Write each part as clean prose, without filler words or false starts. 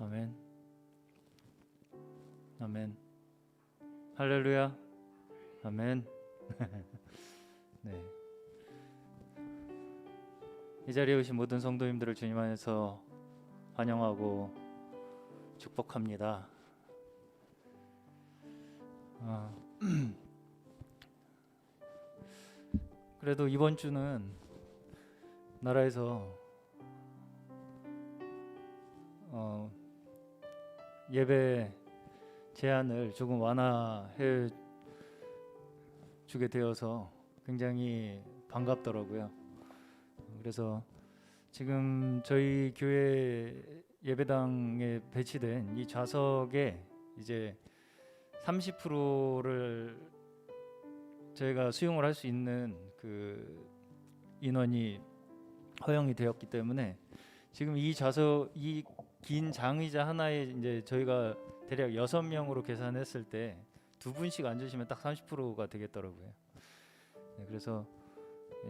아멘. 아멘. 할렐루야. 아멘. 네. 이 자리에 오신 모든 성도님들을 주님 안에서 환영하고 축복합니다. 그래도 이번 주는 나라에서 예배 제한을 조금 완화해 주게 되어서 굉장히 반갑더라고요. 그래서 지금 저희 교회 예배당에 배치된 이 좌석에 이제 30%를 저희가 수용을 할 수 있는 그 인원이 허용이 되었기 때문에 지금 이 좌석, 이 긴 장의자 하나에 이제 저희가 대략 6명으로 계산했을 때 2분씩 앉으시면 딱 30%가 되겠더라고요. 네, 그래서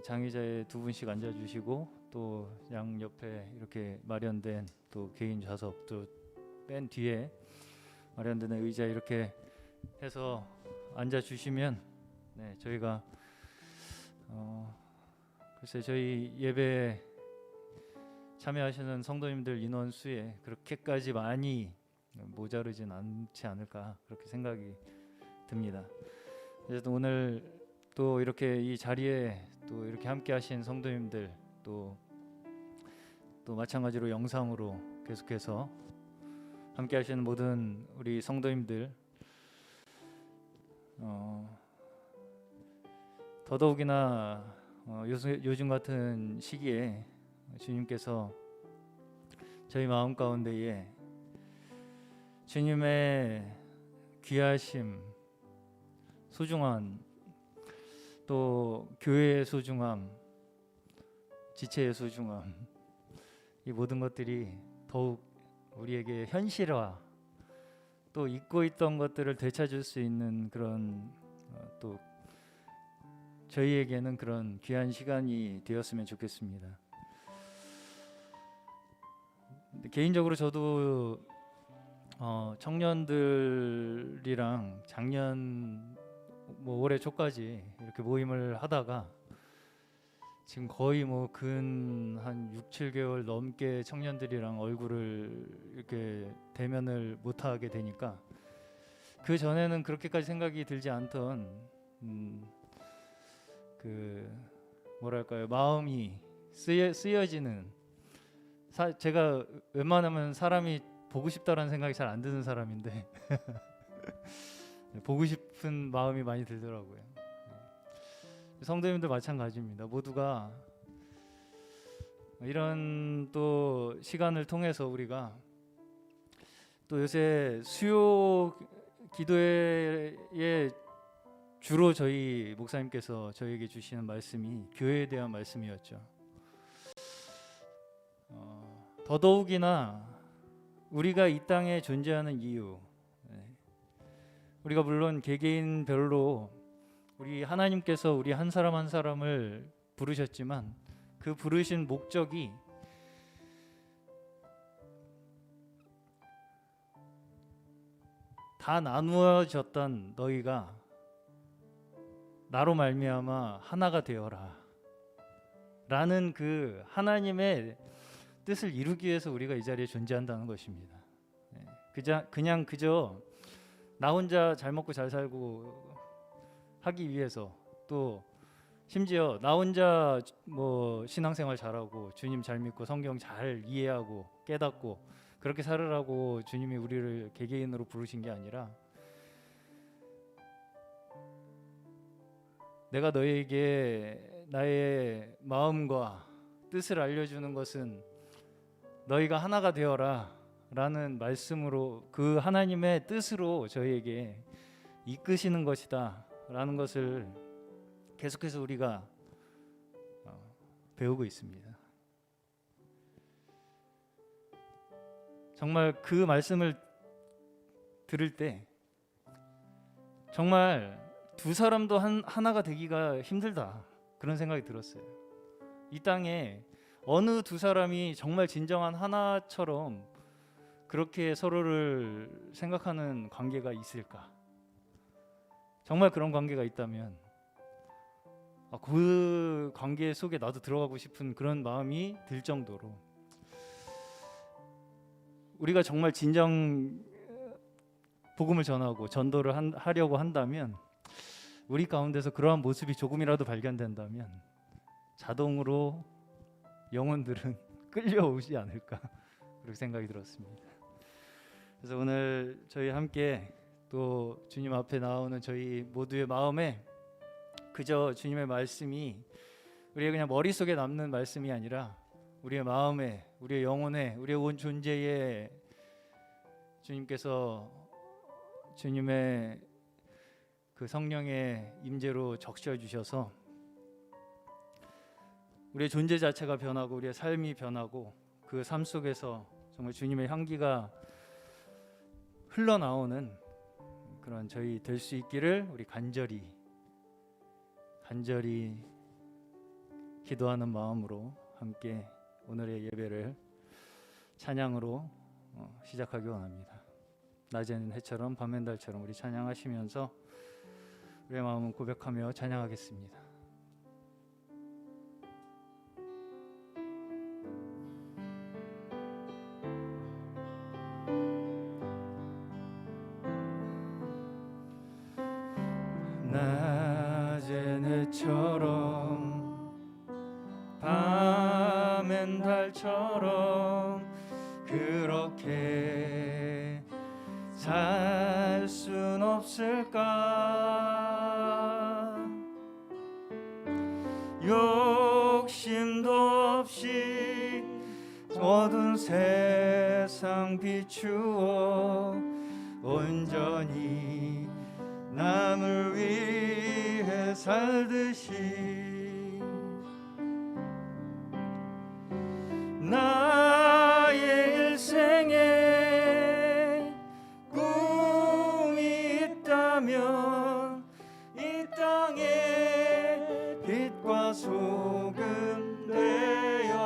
장의자에 2분씩 앉아주시고 또 양 옆에 이렇게 마련된 또 개인 좌석, 또 맨 뒤에 마련된 의자에 이렇게 해서 앉아주시면 네, 저희가 글쎄 저희 예배 참여하시는 성도님들 인원수에 그렇게까지 많이 모자르진 않지 않을까 그렇게 생각이 듭니다. 그래서 오늘 또 이렇게 이 자리에 또 이렇게 함께 하신 성도님들 또 마찬가지로 영상으로 계속해서 함께 하시는 모든 우리 성도님들 더더욱이나 요즘 같은 시기에 주님께서 저희 마음 가운데에 주님의 귀하심, 소중한 또 교회의 소중함, 지체의 소중함, 이 모든 것들이 더욱 우리에게 현실화, 또 잊고 있던 것들을 되찾을 수 있는 그런 또 저희에게는 그런 귀한 시간이 되었으면 좋겠습니다. 개인적으로 저도 청년들이랑 작년 올해 초까지 이렇게 모임을 하다가 지금 거의 근 한 6, 7개월 넘게 청년들이랑 얼굴을 이렇게 대면을 못 하게 되니까 그 전에는 그렇게까지 생각이 들지 않던 그 뭐랄까요, 마음이 쓰여지는 제가 웬만하면 사람이 보고 싶다라는 생각이 잘 안 드는 사람인데 보고 싶은 마음이 많이 들더라고요. 성도님들 마찬가지입니다. 모두가 이런 또 시간을 통해서 우리가 또 요새 수요 기도에 주로 저희 목사님께서 저에게 주시는 말씀이 교회에 대한 말씀이었죠. 더더욱이나 우리가 이 땅에 존재하는 이유, 우리가 물론 개개인별로 우리 하나님께서 우리 한 사람 한 사람을 부르셨지만 그 부르신 목적이 다 나누어졌던 너희가 나로 말미암아 하나가 되어라 라는 그 하나님의 뜻을 이루기 위해서 우리가 이 자리에 존재한다는 것입니다. 그냥 그저 나 혼자 잘 먹고 잘 살고 하기 위해서, 또 심지어 나 혼자 신앙생활 잘하고 주님 잘 믿고 성경 잘 이해하고 깨닫고 그렇게 살으라고 주님이 우리를 개개인으로 부르신 게 아니라 내가 너에게 나의 마음과 뜻을 알려주는 것은 너희가 하나가 되어라 라는 말씀으로, 그 하나님의 뜻으로 저희에게 이끄시는 것이다 라는 것을 계속해서 우리가 배우고 있습니다. 정말 그 말씀을 들을 때 정말 두 사람도 하나가 되기가 힘들다 그런 생각이 들었어요. 이 땅에 어느 두 사람이 정말 진정한 하나처럼 그렇게 서로를 생각하는 관계가 있을까? 정말 그런 관계가 있다면 그 관계 속에 나도 들어가고 싶은 그런 마음이 들 정도로 우리가 정말 진정 복음을 전하고 전도를 하려고 한다면 우리 가운데서 그러한 모습이 조금이라도 발견된다면 자동으로 영혼들은 끌려오지 않을까 그렇게 생각이 들었습니다. 그래서 오늘 저희 함께 또 주님 앞에 나오는 저희 모두의 마음에 그저 주님의 말씀이 우리의 그냥 머릿속에 남는 말씀이 아니라 우리의 마음에, 우리의 영혼에, 우리의 온 존재에 주님께서 주님의 그 성령의 임재로 적셔 주셔서 우리의 존재 자체가 변하고 우리의 삶이 변하고 그 삶 속에서 정말 주님의 향기가 흘러나오는 그런 저희 될 수 있기를 우리 간절히 기도하는 마음으로 함께 오늘의 예배를 찬양으로 시작하기 원합니다. 낮에는 해처럼 밤엔 달처럼 우리 찬양하시면서 우리의 마음은 고백하며 찬양하겠습니다. 낮엔 해처럼 밤엔 달처럼 그렇게 살 순 없을까? 욕심도 없이 어두운 세상 비추어 온전히 남을 위해 살듯이 나의 일생에 꿈이 있다면 이 땅에 빛과 소금 되어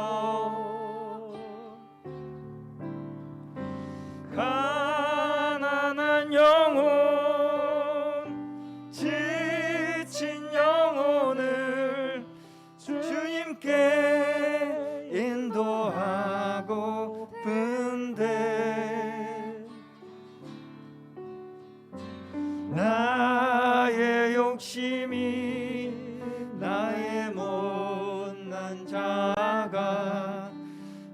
가난한 영혼 지친 영혼을 주님께 인도하고픈데 나의 욕심이 나의 못난 자아가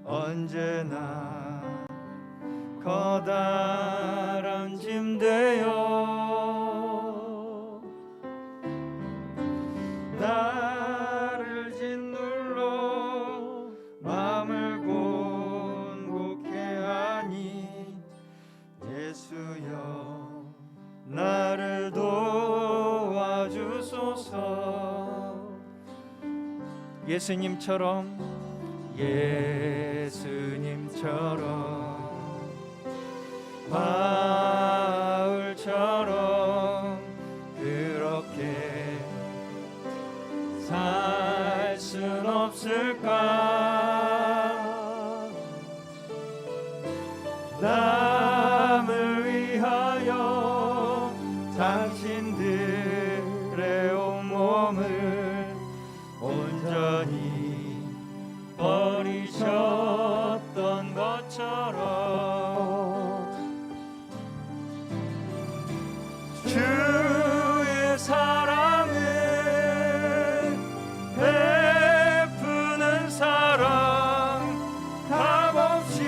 언제나 커다란 짐 되어 나를 짓눌러 마음을 곤곡해 하니 예수여 나를 도와주소서. 예수님처럼 바울처럼 그렇게 살 순 없을까? 남을 위하여 당신들의 온몸을 온전히 버리셨던 것처럼 주의 사랑은 베푸는 사랑 값없이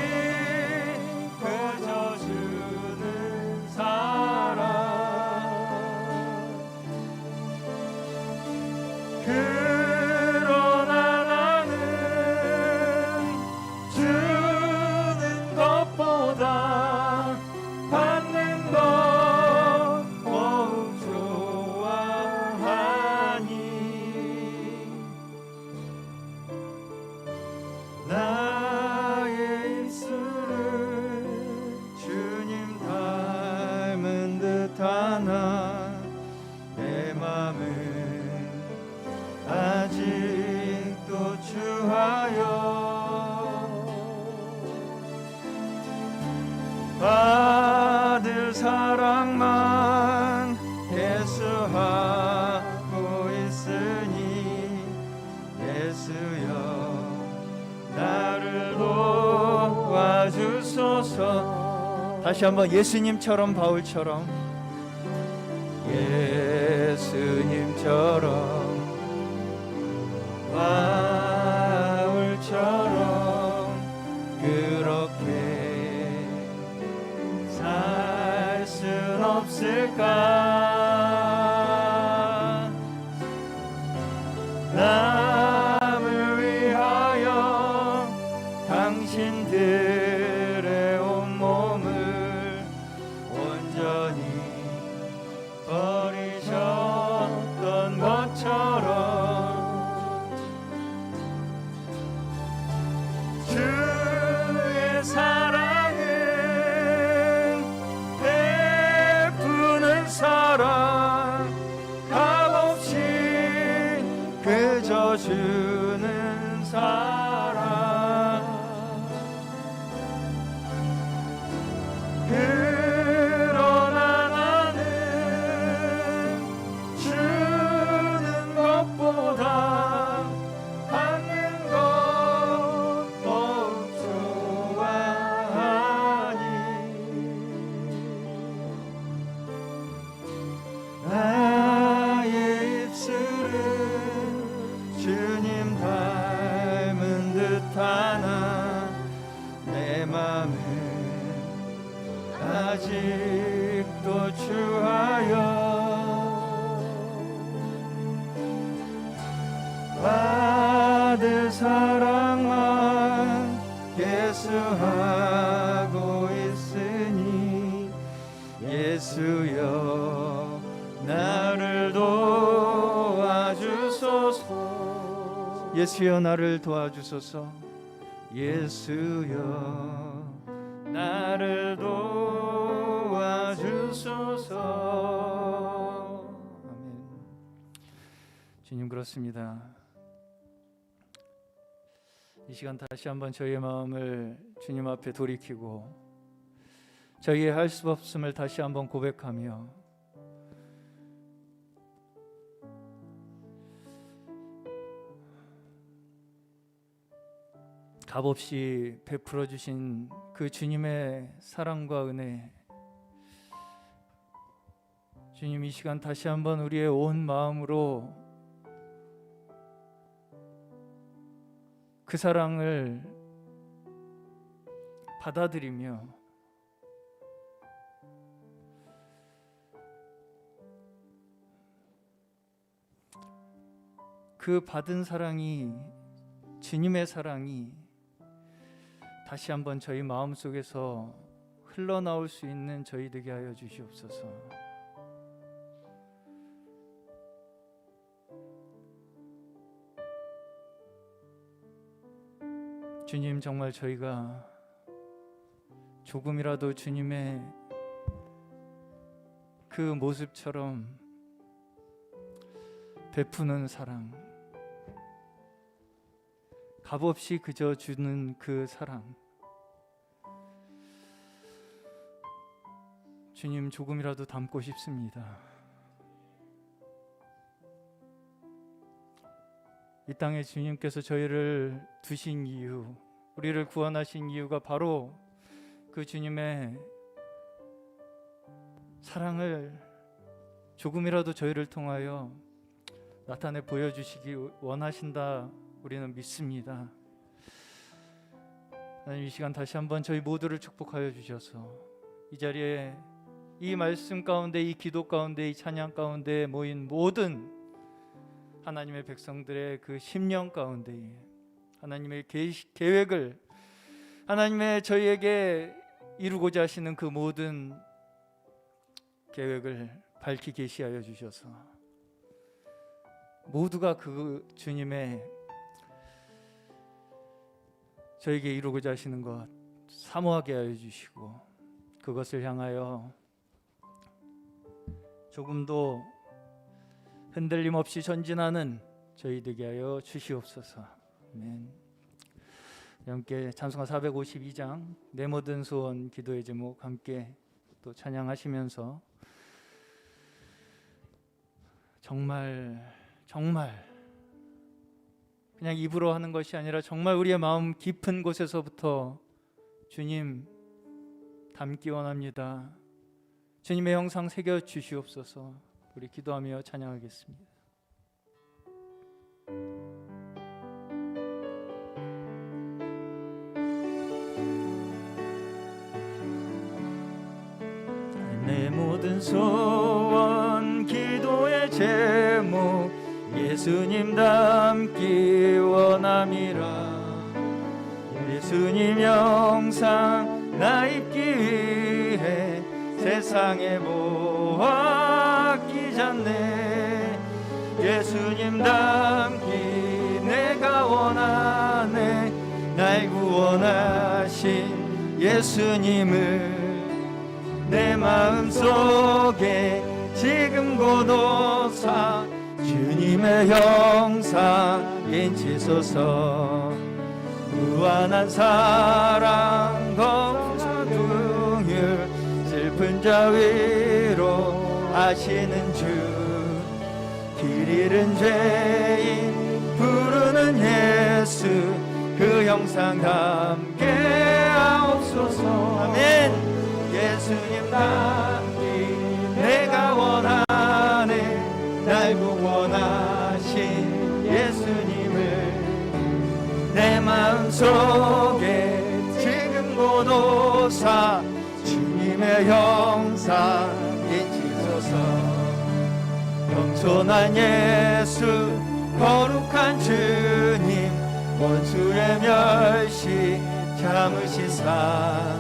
그져주는 사랑 그러나 나는 주는 것보다 받는 것 나의 입술은 주님 닮은 듯하나 내 맘은 아직도 주하여 받을 사랑만 계수하고 있으니 예수여 나를 도와주소서. 다시 한번 예수님처럼 바울처럼 예수님처럼 바울처럼 그렇게 살 순 없을까? 남을 위하여 당신들의 온몸을 온전히 버리셨던 것처럼 주의 사랑은 베푸는 사랑 값없이 그저 주는 사랑 그러나 나는 주는 것보다 받는 것 더욱 좋아하니 나의 입술은 주님 닮은 듯하나 내 맘은 아직도 추하여 받을 사랑만 계수하고 있으니 예수여 나를 도와주소서. 예수여 나를 도와주소서. 예수여 나를 도와주소서. 아멘. 주님 그렇습니다. 이 시간 다시 한번 저희의 마음을 주님 앞에 돌이키고 저희의 할 수 없음을 다시 한번 고백하며 값없이 베풀어 주신 그 주님의 사랑과 은혜, 주님 이 시간 다시 한번 우리의 온 마음으로 그 사랑을 받아들이며 그 받은 사랑이 주님의 사랑이 다시 한번 저희 마음속에서 흘러나올 수 있는 저희 되게 하여 주시옵소서. 주님 정말 저희가 조금이라도 주님의 그 모습처럼 베푸는 사랑, 값없이 그저 주는 그 사랑, 주님 조금이라도 담고 싶습니다. 이 땅에 주님께서 저희를 두신 이유, 우리를 구원하신 이유가 바로 그 주님의 사랑을 조금이라도 저희를 통하여 나타내 보여주시기 원하신다 우리는 믿습니다. 하나님 이 시간 다시 한번 저희 모두를 축복하여 주셔서 이 자리에 이 말씀 가운데, 이 기도 가운데, 이 찬양 가운데 모인 모든 하나님의 백성들의 그 심령 가운데 하나님의 계획을, 하나님의 저희에게 이루고자 하시는 그 모든 계획을 밝히 계시하여 주셔서 모두가 그 주님의 저에게 이루고자 하시는 것 사모하게 하여 주시고 그것을 향하여 조금도 흔들림 없이 전진하는 저희 되게 하여 주시옵소서. 아멘. 함께 찬송가 452장 내 모든 소원 기도의 제목 함께 또 찬양하시면서 정말 그냥 입으로 하는 것이 아니라 정말 우리의 마음 깊은 곳에서부터 주님 닮기 원합니다. 주님의 형상 새겨 주시옵소서. 우리 기도하며 찬양하겠습니다. 내 모든 소원 기도의 제목 예수님 닮기 원함이라. 예수님 형상 나 입기 위해 세상에 보았기 전에 예수님 닮기 내가 원하네. 날 구원하신 예수님을 내 마음속에 지금 고도사 주님의 형상 인치소서. 무한한 사랑 검소한 긍휼 슬픈 자 위로 하시는 주. 길 잃은 죄인 부르는 예수 그 형상 담게 하옵소서. 아멘. 예수님 닮기 내가 원하네. 날 구원하신 예수님을 내 마음속에 지금 고도사 주님의 형상 인치소서. 겸손한 예수 거룩한 주님 원수의 멸시 참으시사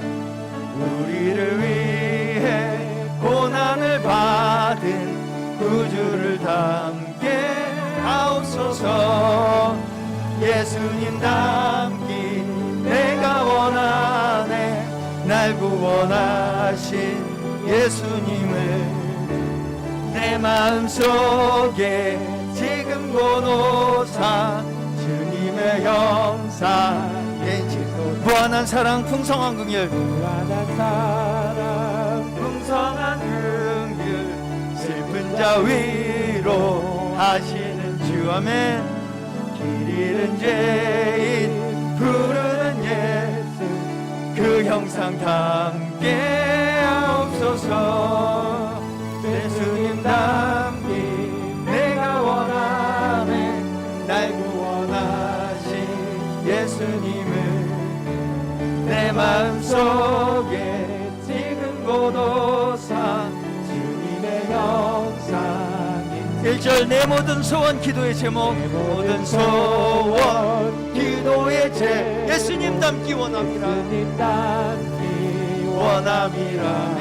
우리를 위해 고난을 받은 구주를 담게 하옵소서. 예수님 닮기 내가 원하네. 날 구원하신 예수님을 내 마음속에 지금 고노사 주님의 형상 무한한 사랑 풍성한 긍휼 무한한 사랑 풍성한 긍휼 슬픈 자 위로 하시는 주. 아멘. 길 잃은 죄인 부르는 예수 그 형상 담게 하옵소서. 예수님 닮기 내가 원하네. 날 구원하신 예수님을 내 마음속에 지금 고도사 주님의 형상 1절 내 모든 소원 기도의 제목 모든 소원 기도의 제 예수님 닮기 원합니다. 예수님 닮기 원함이라.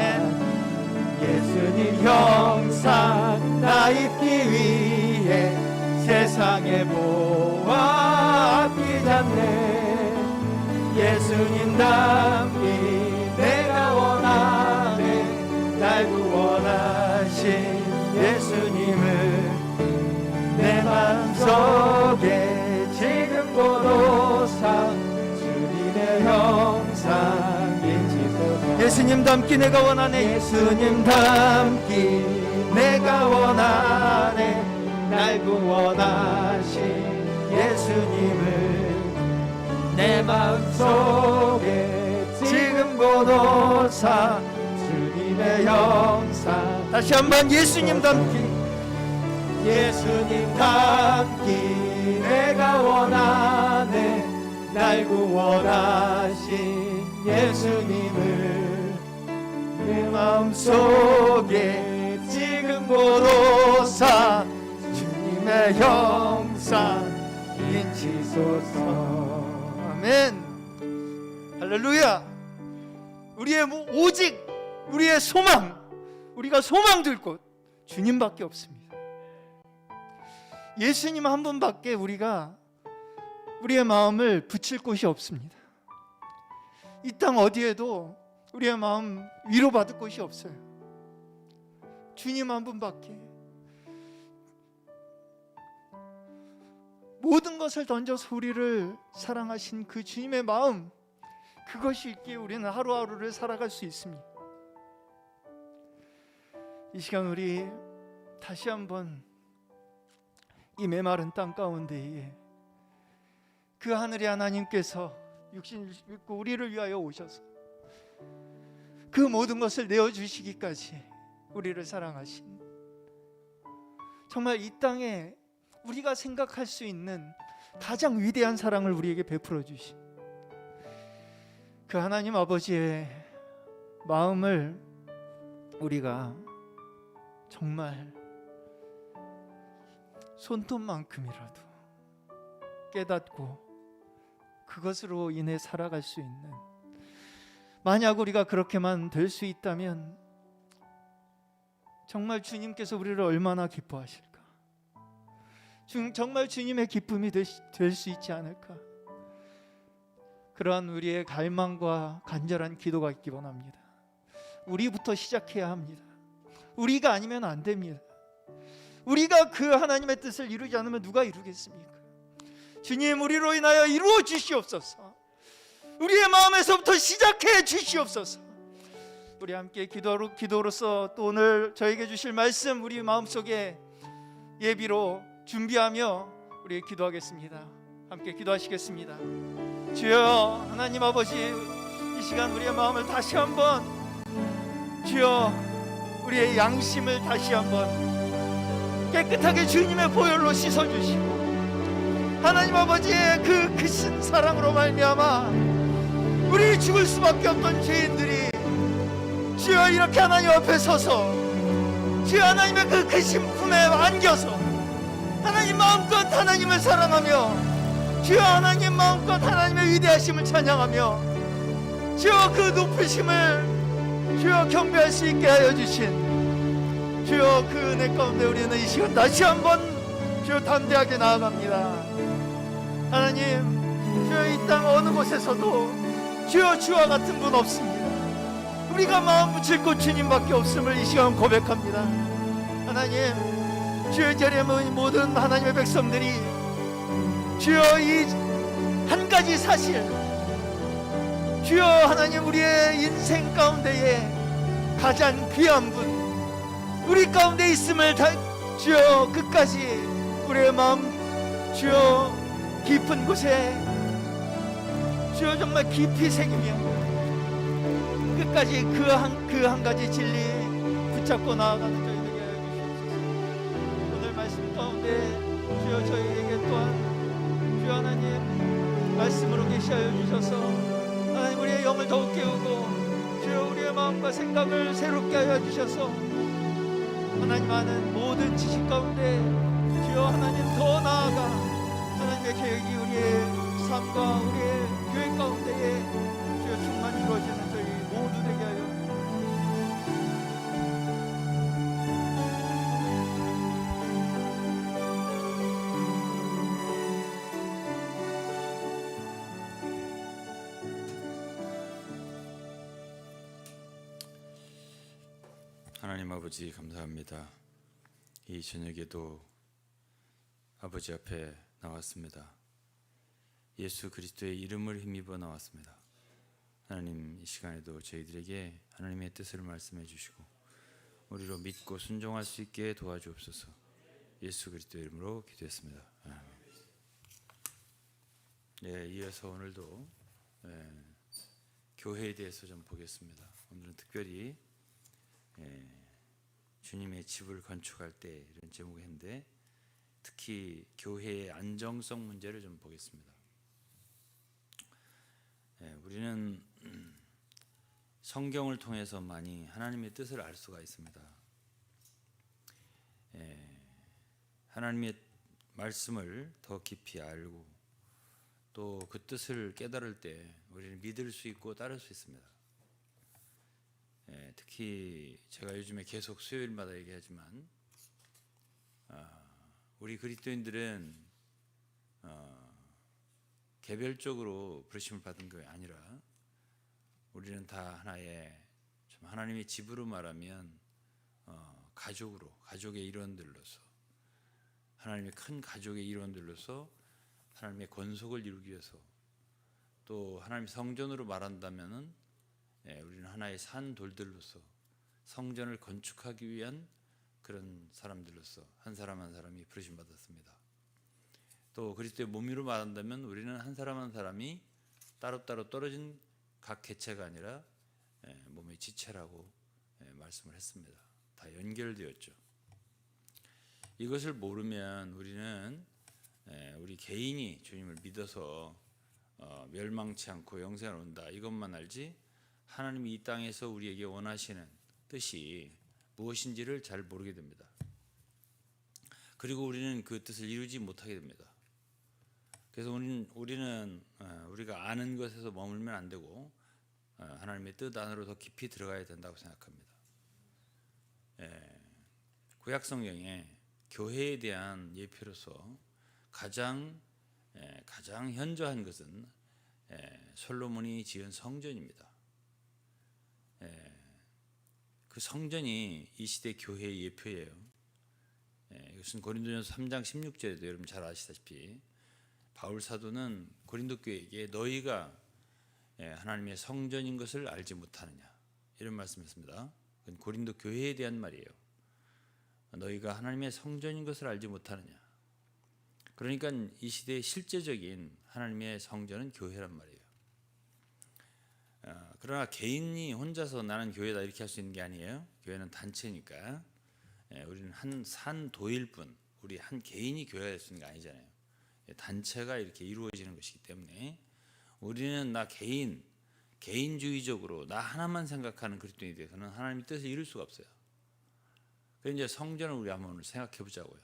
예수님 형상 나 입기 위해 세상에 보았기 전에 예수님 닮기 내가 원하네. 날 구원하신 예수님을 내 마음속에 지금 고도사 주님의 형상 인치소서. 예수님 닮기 내가 원하네. 예수님 닮기 내가 원하네. 날 구원하신 예수님을 내 마음속에 지금 고도사 주님의 형상. 다시 한번 예수님 닮기 예수님 닮기 내가 원하네. 날 구원하신 예수님을 내 마음속에 지금 고도사 주님의 형상 인치소서. 아멘. 할렐루야. 우리의 오직 우리의 소망 우리가 소망 둘 곳 주님밖에 없습니다. 예수님 한 분밖에 우리가 우리의 마음을 붙일 곳이 없습니다. 이 땅 어디에도 우리의 마음 위로받을 곳이 없어요. 주님 한 분밖에. 모든 것을 던져서 우리를 사랑하신 그 주님의 마음 그것이 있기에 우리는 하루하루를 살아갈 수 있습니다. 이 시간 우리 다시 한번 이 메마른 땅 가운데에 그 하늘의 하나님께서 육신을 입고 우리를 위하여 오셔서 그 모든 것을 내어주시기까지 우리를 사랑하신, 정말 이 땅에 우리가 생각할 수 있는 가장 위대한 사랑을 우리에게 베풀어 주신 그 하나님 아버지의 마음을 우리가 정말 손톱만큼이라도 깨닫고 그것으로 인해 살아갈 수 있는, 만약 우리가 그렇게만 될 수 있다면 정말 주님께서 우리를 얼마나 기뻐하실까? 정말 주님의 기쁨이 될 수 있지 않을까? 그러한 우리의 갈망과 간절한 기도가 있기 원합니다. 우리부터 시작해야 합니다. 우리가 아니면 안 됩니다. 우리가 그 하나님의 뜻을 이루지 않으면 누가 이루겠습니까? 주님, 우리로 인하여 이루어 주시옵소서. 우리의 마음에서부터 시작해 주시옵소서. 우리 함께 기도로서 또 오늘 저에게 주실 말씀 우리 마음속에 예비로 준비하며 우리 기도하겠습니다. 함께 기도하시겠습니다. 주여, 하나님 아버지, 이 시간 우리의 마음을 다시 한번, 주여, 우리의 양심을 다시 한번 깨끗하게 주님의 보혈로 씻어주시고, 하나님 아버지의 그 크신 사랑으로 말미암아 우리 죽을 수밖에 없던 죄인들이 주여 이렇게 하나님 앞에 서서 주여 하나님의 그 크신 품에 안겨서 하나님 마음껏 하나님을 사랑하며 주여 하나님 마음껏 하나님의 위대하심을 찬양하며 주여 그 높으심을 주여 경배할 수 있게 하여 주신 주여 그 은혜 가운데 우리는 이 시간 다시 한번 주여 담대하게 나아갑니다. 하나님, 주여 이 땅 어느 곳에서도 주여 주와 같은 분 없습니다. 우리가 마음 붙일 곳 주님밖에 없음을 이 시간 고백합니다. 하나님, 주여 자리에 모인 모든 하나님의 백성들이 주여 이 한 가지 사실, 주여 하나님 우리의 인생 가운데에 가장 귀한 분 우리 가운데 있음을 주여 끝까지 우리의 마음 주여 깊은 곳에 주여 정말 깊이 새기며 끝까지 그 한 가지 진리 붙잡고 나아가는 저희에게 하여 주시옵소서. 오늘 말씀 가운데 주여 저희에게 또한 주여 하나님 말씀으로 계시 하여 주셔서 하나님 우리의 영을 더욱 깨우고 주여 우리의 마음과 생각을 새롭게 하여 주셔서 하나님 아는 모든 지식 가운데 주여 하나님 더 나아가 하나님의 계획이 우리의 삶과 우리의 교회 가운데에 주여 충만히 이루어지는 저희 모두 되게 하여 주옵소서. 하나님 아버지 감사합니다. 이 저녁에도 아버지 앞에 나왔습니다. 예수 그리스도의 이름을 힘입어 나왔습니다. 하나님 이 시간에도 저희들에게 하나님의 뜻을 말씀해 주시고 우리로 믿고 순종할 수 있게 도와주옵소서. 예수 그리스도의 이름으로 기도했습니다. 아멘. 네, 이어서 오늘도 교회에 대해서 좀 보겠습니다. 오늘은 특별히 주님의 집을 건축할 때 이런 제목을 했는데 특히 교회의 안정성 문제를 좀 보겠습니다. 우리는 성경을 통해서 많이 하나님의 뜻을 알 수가 있습니다. 하나님의 말씀을 더 깊이 알고 또 그 뜻을 깨달을 때 우리는 믿을 수 있고 따를 수 있습니다. 특히 제가 요즘에 계속 수요일마다 얘기하지만 우리 그리스도인들은 개별적으로 부르심을 받은 게 아니라 우리는 다 하나의 좀 하나님의 집으로 말하면 가족의 일원들로서 하나님의 큰 가족의 일원들로서 하나님의 권속을 이루기 위해서 또 하나님의 성전으로 말한다면은 우리는 하나의 산 돌들로서 성전을 건축하기 위한 그런 사람들로서 한 사람 한 사람이 부르심 받았습니다. 또 그리스도의 몸으로 말한다면 우리는 한 사람이 따로따로 떨어진 각 개체가 아니라 몸의 지체라고 말씀을 했습니다. 다 연결되었죠. 이것을 모르면 우리는 우리 개인이 주님을 믿어서 멸망치 않고 영생을 얻는다 이것만 알지 하나님이 이 땅에서 우리에게 원하시는 뜻이 무엇인지를 잘 모르게 됩니다. 그리고 우리는 그 뜻을 이루지 못하게 됩니다. 그래서 우리는 우리가 아는 것에서 머물면 안 되고 하나님의 뜻 안으로 더 깊이 들어가야 된다고 생각합니다. 구약 성경에 교회에 대한 예표로서 가장 현저한 것은 솔로몬이 지은 성전입니다. 그 성전이 이 시대 교회의 예표예요. 이것은 고린도전서 3장 16절에도 여러분 잘 아시다시피 바울 사도는 고린도 교회에게 너희가 하나님의 성전인 것을 알지 못하느냐 이런 말씀했습니다. 그건 고린도 교회에 대한 말이에요. 너희가 하나님의 성전인 것을 알지 못하느냐. 그러니까 이 시대의 실제적인 하나님의 성전은 교회란 말이에요. 그러나 개인이 혼자서 나는 교회다 이렇게 할 수 있는 게 아니에요. 교회는 단체니까 우리는 한 산도일 뿐 우리 한 개인이 교회가 될 수 있는 게 아니잖아요. 단체가 이렇게 이루어지는 것이기 때문에 우리는 나 개인주의적으로 나 하나만 생각하는 그리스도인에 대해서는 하나님의 뜻을 이룰 수가 없어요. 그래서 이제 성전을 우리 한번 오늘 생각해 보자고요.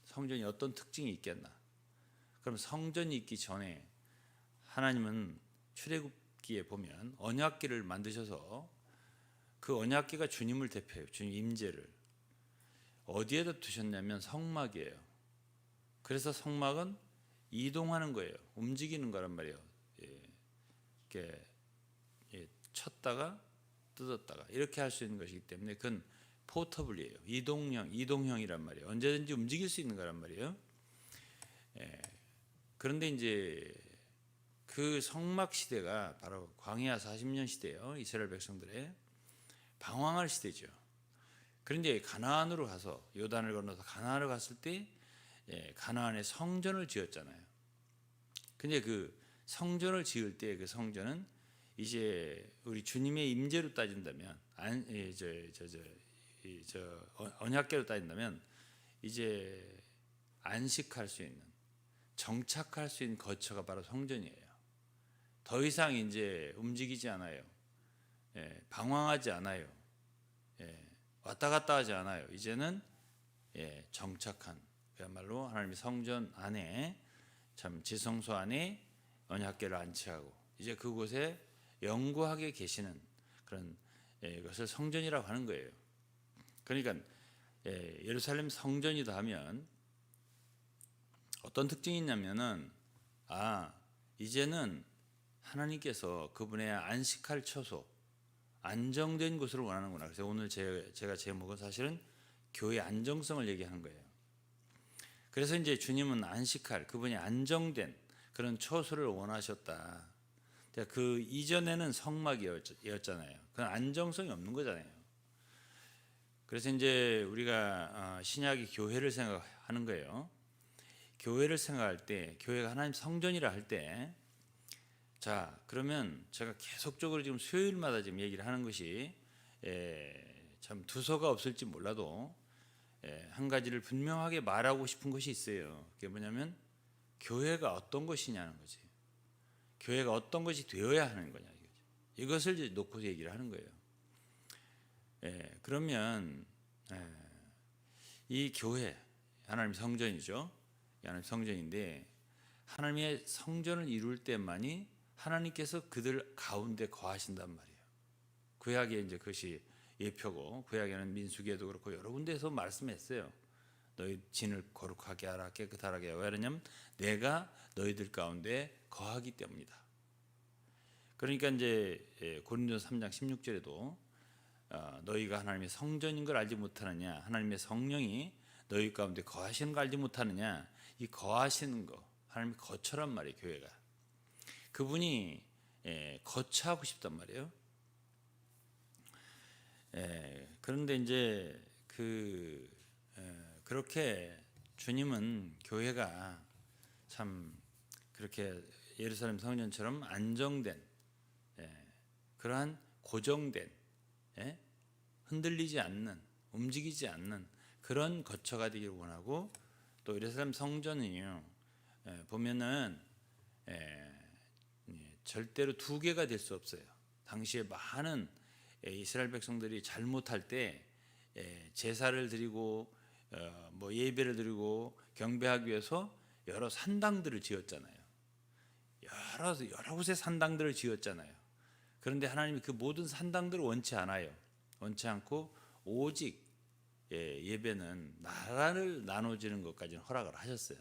성전이 어떤 특징이 있겠나? 그럼 성전이 있기 전에 하나님은 출애굽기에 보면 언약궤를 만드셔서 그 언약궤가 주님을 대표해요. 주님 임재를 어디에다 두셨냐면 성막이에요. 그래서 성막은 이동하는 거예요. 움직이는 거란 말이에요. 이렇게 쳤다가 뜯었다가 이렇게 할 수 있는 것이기 때문에 그건 포터블이에요. 이동형이란 말이에요. 언제든지 움직일 수 있는 거란 말이에요. 그런데 이제 그 성막 시대가 바로 광야 40년 시대예요. 이스라엘 백성들의 방황할 시대죠. 그런데 가나안으로 가서 요단을 건너서 가나안으로 갔을 때 가나안에 성전을 지었잖아요. 근데 그 성전을 지을 때 그 성전은 이제 우리 주님의 임재로 따진다면 언약궤로 따진다면 이제 안식할 수 있는 정착할 수 있는 거처가 바로 성전이에요. 더 이상 이제 움직이지 않아요. 방황하지 않아요. 왔다 갔다 하지 않아요. 이제는 정착한 그야말로 하나님의 성전 안에 참 지성소 안에 언약궤를 안치하고 이제 그곳에 영구하게 계시는 그런 것을 성전이라고 하는 거예요. 그러니까 예루살렘 성전이다 하면 어떤 특징이 있냐면은 이제는 하나님께서 그분의 안식할 처소 안정된 곳을 원하는구나. 그래서 오늘 제가 제목은 사실은 교회의 안정성을 얘기하는 거예요. 그래서 이제 주님은 안식할 그분이 안정된 그런 처소를 원하셨다. 그 이전에는 성막이었잖아요. 그건 안정성이 없는 거잖아요. 그래서 이제 우리가 신약이 교회를 생각하는 거예요. 교회를 생각할 때 교회가 하나님 성전이라 할 때 자 그러면 제가 계속적으로 지금 수요일마다 지금 얘기를 하는 것이 참 두서가 없을지 몰라도 한 가지를 분명하게 말하고 싶은 것이 있어요. 그게 뭐냐면 교회가 어떤 것이냐는 거지. 교회가 어떤 것이 되어야 하는 거냐 이거죠. 이것을 이제 놓고 얘기를 하는 거예요. 그러면 이 교회 하나님 성전이죠. 하나님 성전인데 하나님의 성전을 이룰 때만이 하나님께서 그들 가운데 거하신단 말이에요. 구약에 이제 그것이 예표고 구약에는 민수기에도 그렇고 여러 군데에서 말씀했어요. 너희 진을 거룩하게 하라 깨끗하게 하라. 왜 그러냐면 내가 너희들 가운데 거하기 때문이다. 그러니까 이제 고린도서 3장 16절에도 너희가 하나님의 성전인 걸 알지 못하느냐 하나님의 성령이 너희 가운데 거하시는 걸 알지 못하느냐 이 거하시는 거 하나님의 거처란 말이에요. 교회가 그분이 거처하고 싶단 말이에요. 그런데 이제 그렇게 주님은 교회가 참 그렇게 예루살렘 성전처럼 안정된 그러한 고정된 흔들리지 않는 움직이지 않는 그런 거처가 되기를 원하고 또 예루살렘 성전이요 보면은 절대로 두 개가 될 수 없어요. 당시에 많은 이스라엘 백성들이 잘못할 때 제사를 드리고 뭐 예배를 드리고 경배하기 위해서 여러 산당들을 지었잖아요. 여러 곳에 산당들을 지었잖아요. 그런데 하나님이 그 모든 산당들을 원치 않아요. 원치 않고 오직 예배는 나라를 나눠지는 것까지는 허락을 하셨어요.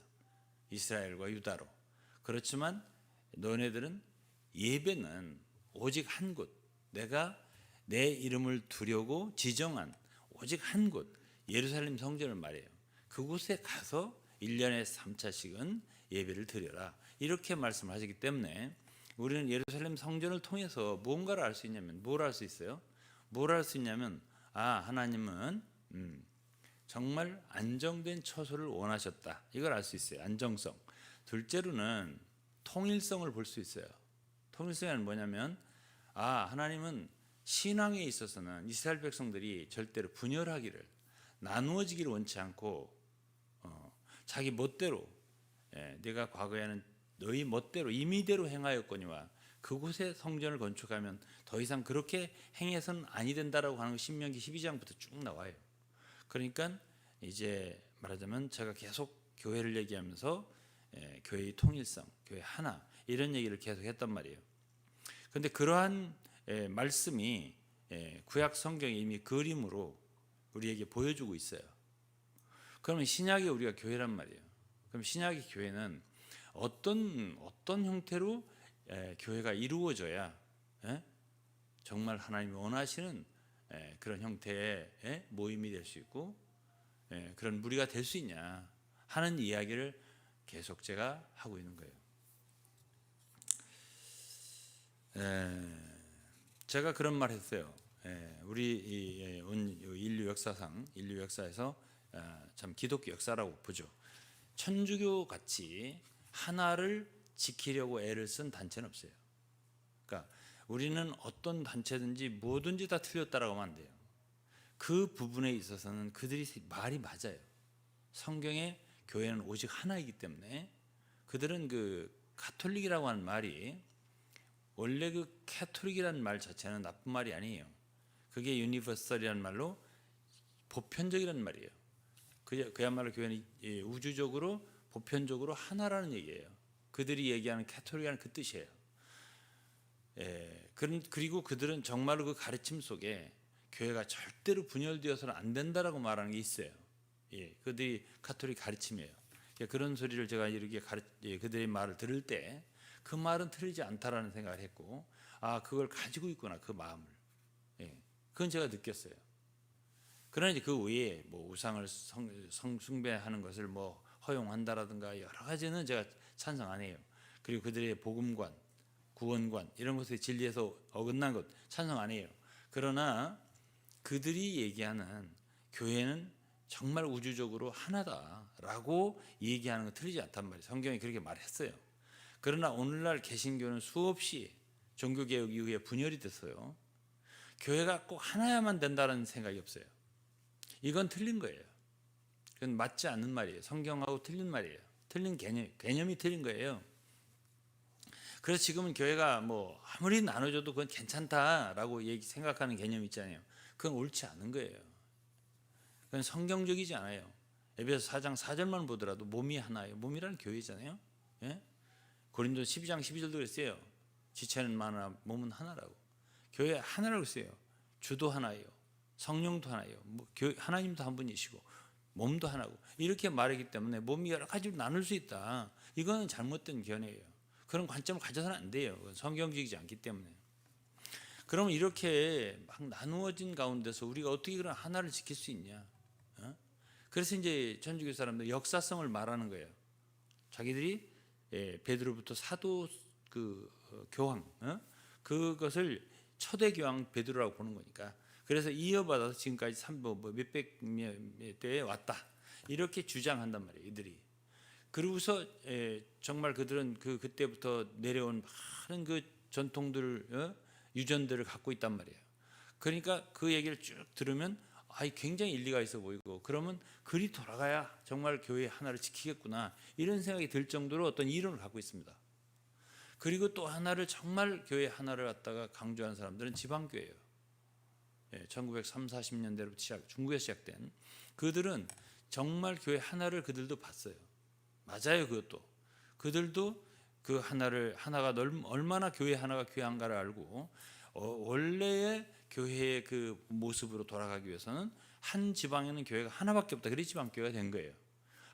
이스라엘과 유다로. 그렇지만 너네들은 예배는 오직 한 곳, 내가 내 이름을 두려고 지정한 오직 한 곳, 예루살렘 성전을 말해요. 그곳에 가서 1년에 3차씩은 예배를 드려라. 이렇게 말씀하시기 때문에 우리는 예루살렘 성전을 통해서 무언가를 알 수 있냐면 뭘 알 수 있어요? 뭘 알 수 있냐면 하나님은 정말 안정된 처소를 원하셨다. 이걸 알 수 있어요. 안정성. 둘째로는 통일성을 볼 수 있어요. 통일성은 뭐냐면 하나님은 신앙에 있어서는 이스라엘 백성들이 절대로 분열하기를 나누어지기를 원치 않고 자기 멋대로 내가 과거에는 너희 멋대로 임의대로 행하였거니와 그곳에 성전을 건축하면 더 이상 그렇게 행해서는 아니 된다라고 하는 거 신명기 12장부터 쭉 나와요. 그러니까 이제 말하자면 제가 계속 교회를 얘기하면서 교회의 통일성, 교회 하나 이런 얘기를 계속 했단 말이에요. 그런데 그러한 말씀이 구약 성경에 이미 그림으로 우리에게 보여주고 있어요. 그러면 신약의 우리가 교회란 말이에요. 그럼 신약의 교회는 어떤 형태로 교회가 이루어져야 정말 하나님이 원하시는 그런 형태의 모임이 될 수 있고 그런 무리가 될 수 있냐 하는 이야기를 계속 제가 하고 있는 거예요. 제가 그런 말 했어요. 우리 인류 역사상 인류 역사에서 참 기독교 역사라고 보죠. 천주교 같이 하나를 지키려고 애를 쓴 단체는 없어요. 그러니까 우리는 어떤 단체든지 뭐든지 다 틀렸다라고 하면 안 돼요. 그 부분에 있어서는 그들이 말이 맞아요. 성경에 교회는 오직 하나이기 때문에 그들은 그 가톨릭이라고 하는 말이 원래 그 캐톨릭이라는 말 자체는 나쁜 말이 아니에요. 그게 유니버설이라는 말로 보편적이라는 말이에요. 그야말로 교회는 우주적으로 보편적으로 하나라는 얘기예요. 그들이 얘기하는 캐톨릭이라는 그 뜻이에요. 그리고 그들은 정말로 그 가르침 속에 교회가 절대로 분열되어서는 안 된다라고 말하는 게 있어요. 그들이 카톨릭 가르침이에요. 그런 소리를 제가 이렇게 그들의 말을 들을 때 그 말은 틀리지 않다라는 생각을 했고 그걸 가지고 있구나 그 마음을. 그건 제가 느꼈어요. 그러나 이제 그 외에 뭐 우상을 숭배하는 것을 뭐 허용한다라든가 여러 가지는 제가 찬성 안 해요. 그리고 그들의 복음관, 구원관 이런 것의 진리에서 어긋난 것 찬성 안 해요. 그러나 그들이 얘기하는 교회는 정말 우주적으로 하나다라고 얘기하는 건 틀리지 않단 말이에요. 성경이 그렇게 말했어요. 그러나 오늘날 개신교는 수없이 종교개혁 이후에 분열이 됐어요. 교회가 꼭 하나야만 된다는 생각이 없어요. 이건 틀린 거예요. 그건 맞지 않는 말이에요. 성경하고 틀린 말이에요. 틀린 개념이 틀린 거예요. 그래서 지금은 교회가 뭐 아무리 나눠줘도 그건 괜찮다라고 생각하는 개념이 있잖아요. 그건 옳지 않은 거예요. 그건 성경적이지 않아요. 에베소 4장 4절만 보더라도 몸이 하나예요. 몸이라는 교회잖아요. 고린도 12장 12절도 그랬어요. 지체는 많으나 몸은 하나라고. 교회 하나라고 했어요. 주도 하나예요. 성령도 하나예요. 하나님도 한 분이시고 몸도 하나고 이렇게 말하기 때문에 몸이 여러 가지로 나눌 수 있다. 이거는 잘못된 견해예요. 그런 관점을 가져서는 안 돼요. 그건 성경적이지 않기 때문에. 그러면 이렇게 막 나누어진 가운데서 우리가 어떻게 그런 하나를 지킬 수 있냐? 그래서 이제 천주교 사람들 역사성을 말하는 거예요. 자기들이 베드로부터 사도 교황 그것을 초대 교황 베드로라고 보는 거니까 그래서 이어받아서 지금까지 몇백 대에 왔다. 이렇게 주장한단 말이에요, 이들이. 그러고서 정말 그들은 그때부터 내려온 많은 그 전통들을 유전들을 갖고 있단 말이에요. 그러니까 그 얘기를 쭉 들으면 굉장히 일리가 있어 보이고, 그러면 그리 돌아가야 정말 교회 하나를 지키겠구나, 이런 생각이 들 정도로 어떤 이론을 갖고 있습니다. 그리고 또 하나를, 정말 교회 하나를 갖다가 강조하는 사람들은 지방교회예요. 1930, 40년대로 중국에서 시작된, 그들은 정말 교회 하나를 그들도 봤어요. 맞아요. 그것도 그들도 그 하나가 얼마나 교회 하나가 귀한가를 알고, 원래의 교회의 그 모습으로 돌아가기 위해서는 한 지방에는 교회가 하나밖에 없다. 그래서 지방교회가 된 거예요.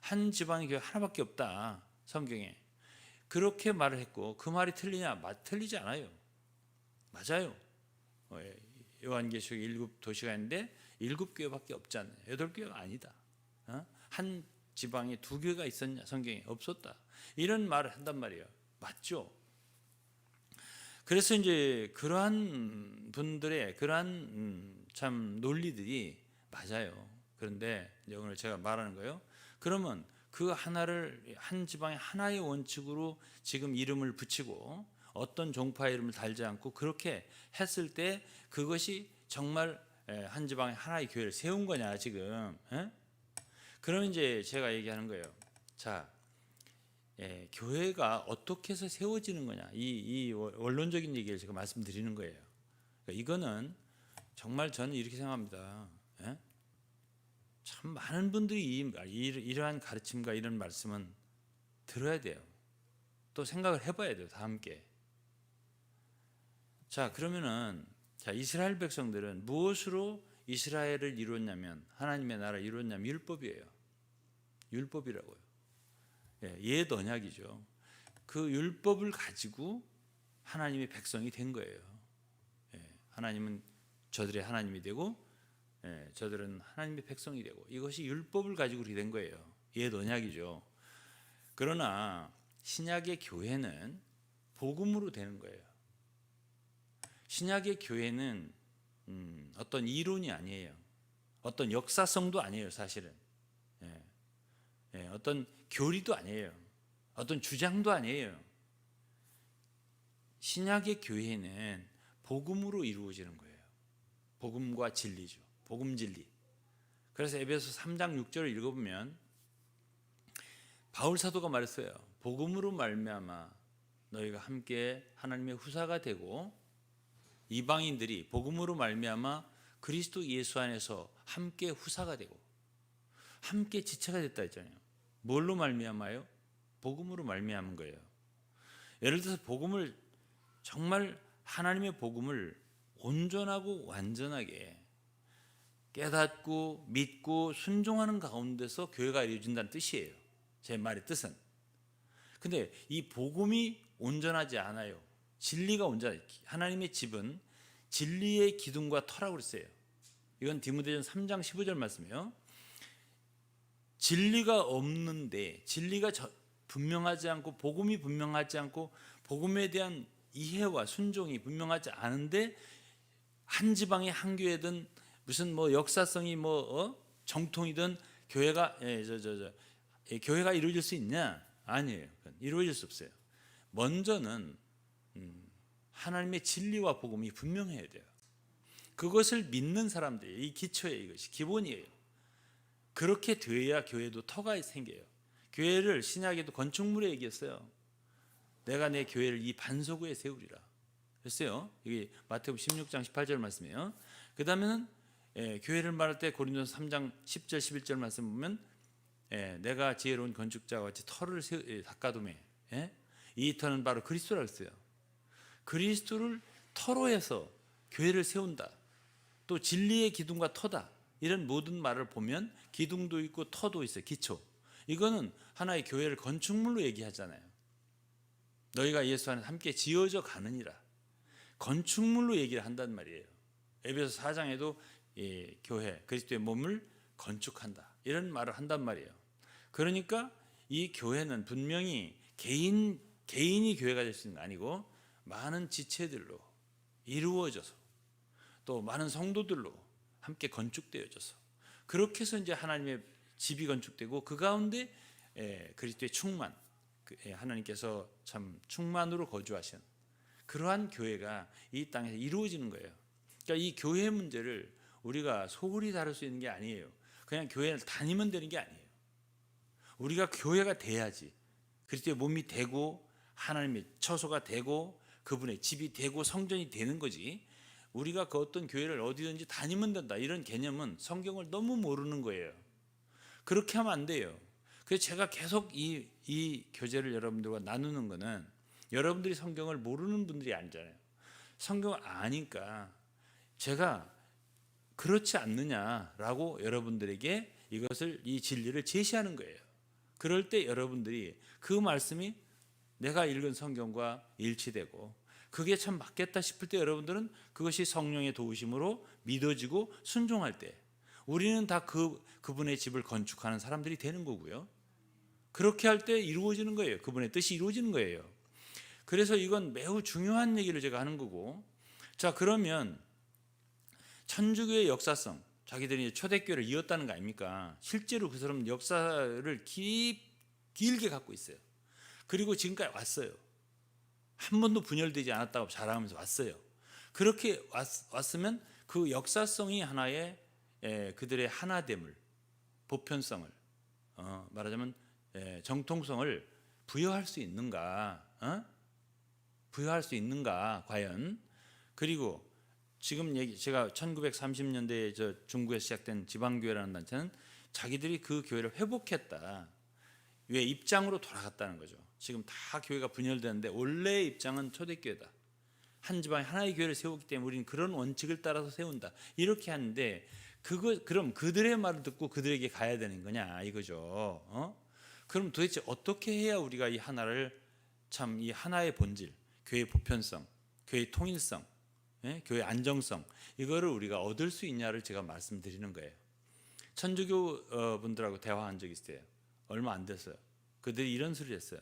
한 지방에 교회 하나밖에 없다, 성경에 그렇게 말을 했고, 그 말이 틀리냐? 틀리지 않아요. 맞아요. 요한계시록 7도시가 있는데 7교회밖에 없잖아요. 8교회가 아니다. 한 지방에 2교회가 있었냐? 성경에 없었다. 이런 말을 한단 말이에요. 맞죠? 그래서 이제 그러한 분들의 그러한 참 논리들이 맞아요. 그런데 이제 오늘 제가 말하는 거예요. 그러면 그 하나를 한 지방의 하나의 원칙으로 지금 이름을 붙이고 어떤 종파 이름을 달지 않고 그렇게 했을 때 그것이 정말 한 지방의 하나의 교회를 세운 거냐 지금? 그럼 이제 제가 얘기하는 거예요. 자, 교회가 어떻게 해서 세워지는 거냐? 이 원론적인 얘기를 제가 말씀드리는 거예요. 그러니까 이거는 정말 저는 이렇게 생각합니다. 참 많은 분들이 이러한 가르침과 이런 말씀은 들어야 돼요. 또 생각을 해봐야 돼요. 다 함께. 자, 그러면은 이스라엘 백성들은 무엇으로 이스라엘을 이루었냐면, 하나님의 나라를 이루었냐면 율법이에요. 율법이라고요. 옛 언약이죠. 그 율법을 가지고 하나님의 백성이 된 거예요. 하나님은 저들의 하나님이 되고, 저들은 하나님의 백성이 되고, 이것이 율법을 가지고 그렇게 된 거예요. 옛 언약이죠. 그러나 신약의 교회는 복음으로 되는 거예요. 신약의 교회는 어떤 이론이 아니에요. 어떤 역사성도 아니에요, 사실은. 어떤 교리도 아니에요. 어떤 주장도 아니에요. 신약의 교회는 복음으로 이루어지는 거예요. 복음과 진리죠. 복음 진리. 그래서 에베소 3장 6절을 읽어보면 바울 사도가 말했어요. 복음으로 말미암아 너희가 함께 하나님의 후사가 되고, 이방인들이 복음으로 말미암아 그리스도 예수 안에서 함께 후사가 되고 함께 지체가 됐다 했잖아요. 뭘로 말미암아요? 복음으로 말미암은 거예요. 예를 들어서 복음을, 정말 하나님의 복음을 온전하고 완전하게 깨닫고 믿고 순종하는 가운데서 교회가 이루어진다는 뜻이에요. 제 말의 뜻은. 근데 이 복음이 온전하지 않아요. 진리가 온전하지. 하나님의 집은 진리의 기둥과 터라고 그랬어요. 이건 디모데전 3장 15절 말씀이에요. 진리가 없는데, 진리가 분명하지 않고, 복음이 분명하지 않고, 복음에 대한 이해와 순종이 분명하지 않은데 한 지방의 한 교회든 무슨 역사성이 정통이든 교회가 교회가 이루어질 수 있냐? 아니에요. 이루어질 수 없어요. 먼저는 하나님의 진리와 복음이 분명해야 돼요. 그것을 믿는 사람들이, 이 기초예요. 이것이 기본이에요. 그렇게 돼야 교회도 터가 생겨요. 교회를 신약에도 건축물에 얘기했어요. 내가 내 교회를 이 반석 위에 세우리라 했어요. 이게 마태복음 16장 18절 말씀이에요. 그 다음에는 교회를 말할 때 고린도서 3장 10절 11절 말씀 보면 내가 지혜로운 건축자와 같이 터를 닦아두매. 이 터는 바로 그리스도라고 했어요. 그리스도를 터로 해서 교회를 세운다. 또 진리의 기둥과 터다. 이런 모든 말을 보면 기둥도 있고 터도 있어요. 기초. 이거는 하나의 교회를 건축물로 얘기하잖아요. 너희가 예수 안에 함께 지어져 가느니라. 건축물로 얘기를 한단 말이에요. 에베소 4장에도 교회, 그리스도의 몸을 건축한다. 이런 말을 한단 말이에요. 그러니까 이 교회는 분명히 개인이 교회가 될 수 있는 게 아니고 많은 지체들로 이루어져서 또 많은 성도들로 함께 건축되어져서 그렇게 해서 이제 하나님의 집이 건축되고 그 가운데 그리스도의 충만, 하나님께서 참 충만으로 거주하신 그러한 교회가 이 땅에서 이루어지는 거예요. 그러니까 이 교회 문제를 우리가 소홀히 다룰 수 있는 게 아니에요. 그냥 교회를 다니면 되는 게 아니에요. 우리가 교회가 돼야지 그리스도의 몸이 되고 하나님의 처소가 되고 그분의 집이 되고 성전이 되는 거지. 우리가 그 어떤 교회를 어디든지 다니면 된다 이런 개념은 성경을 너무 모르는 거예요. 그렇게 하면 안 돼요. 그래서 제가 계속 이 교제를 여러분들과 나누는 거는 여러분들이 성경을 모르는 분들이 아니잖아요. 성경을 아니까 제가 그렇지 않느냐라고 여러분들에게 이 진리를 제시하는 거예요. 그럴 때 여러분들이 그 말씀이 내가 읽은 성경과 일치되고 그게 참 맞겠다 싶을 때 여러분들은 그것이 성령의 도우심으로 믿어지고 순종할 때 우리는 다 그분의 집을 건축하는 사람들이 되는 거고요. 그렇게 할 때 이루어지는 거예요. 그분의 뜻이 이루어지는 거예요. 그래서 이건 매우 중요한 얘기를 제가 하는 거고, 자 그러면 천주교의 역사성, 자기들이 초대교회를 이었다는 거 아닙니까? 실제로 그 사람은 역사를 길게 갖고 있어요. 그리고 지금까지 왔어요. 한 번도 분열되지 않았다고 자랑하면서 왔어요. 그렇게 왔으면 그 역사성이 하나의 그들의 하나됨을, 보편성을, 말하자면 정통성을 부여할 수 있는가? 부여할 수 있는가 과연? 그리고 지금 제가 1930년대에 중국에 시작된 지방교회라는 단체는 자기들이 그 교회를 회복했다. 왜? 입장으로 돌아갔다는 거죠. 지금 다 교회가 분열되는데 원래의 입장은 초대교회다. 한 지방에 하나의 교회를 세우기 때문에 우리는 그런 원칙을 따라서 세운다. 이렇게 하는데 그럼 그들의 말을 듣고 그들에게 가야 되는 거냐 이거죠. 그럼 도대체 어떻게 해야 우리가 이 하나를 참 이 하나의 본질, 교회의 보편성, 교회의 통일성, 교회의 안정성 이거를 우리가 얻을 수 있냐를 제가 말씀드리는 거예요. 천주교 분들하고 대화한 적이 있어요. 얼마 안 됐어요. 그들이 이런 소리를 했어요.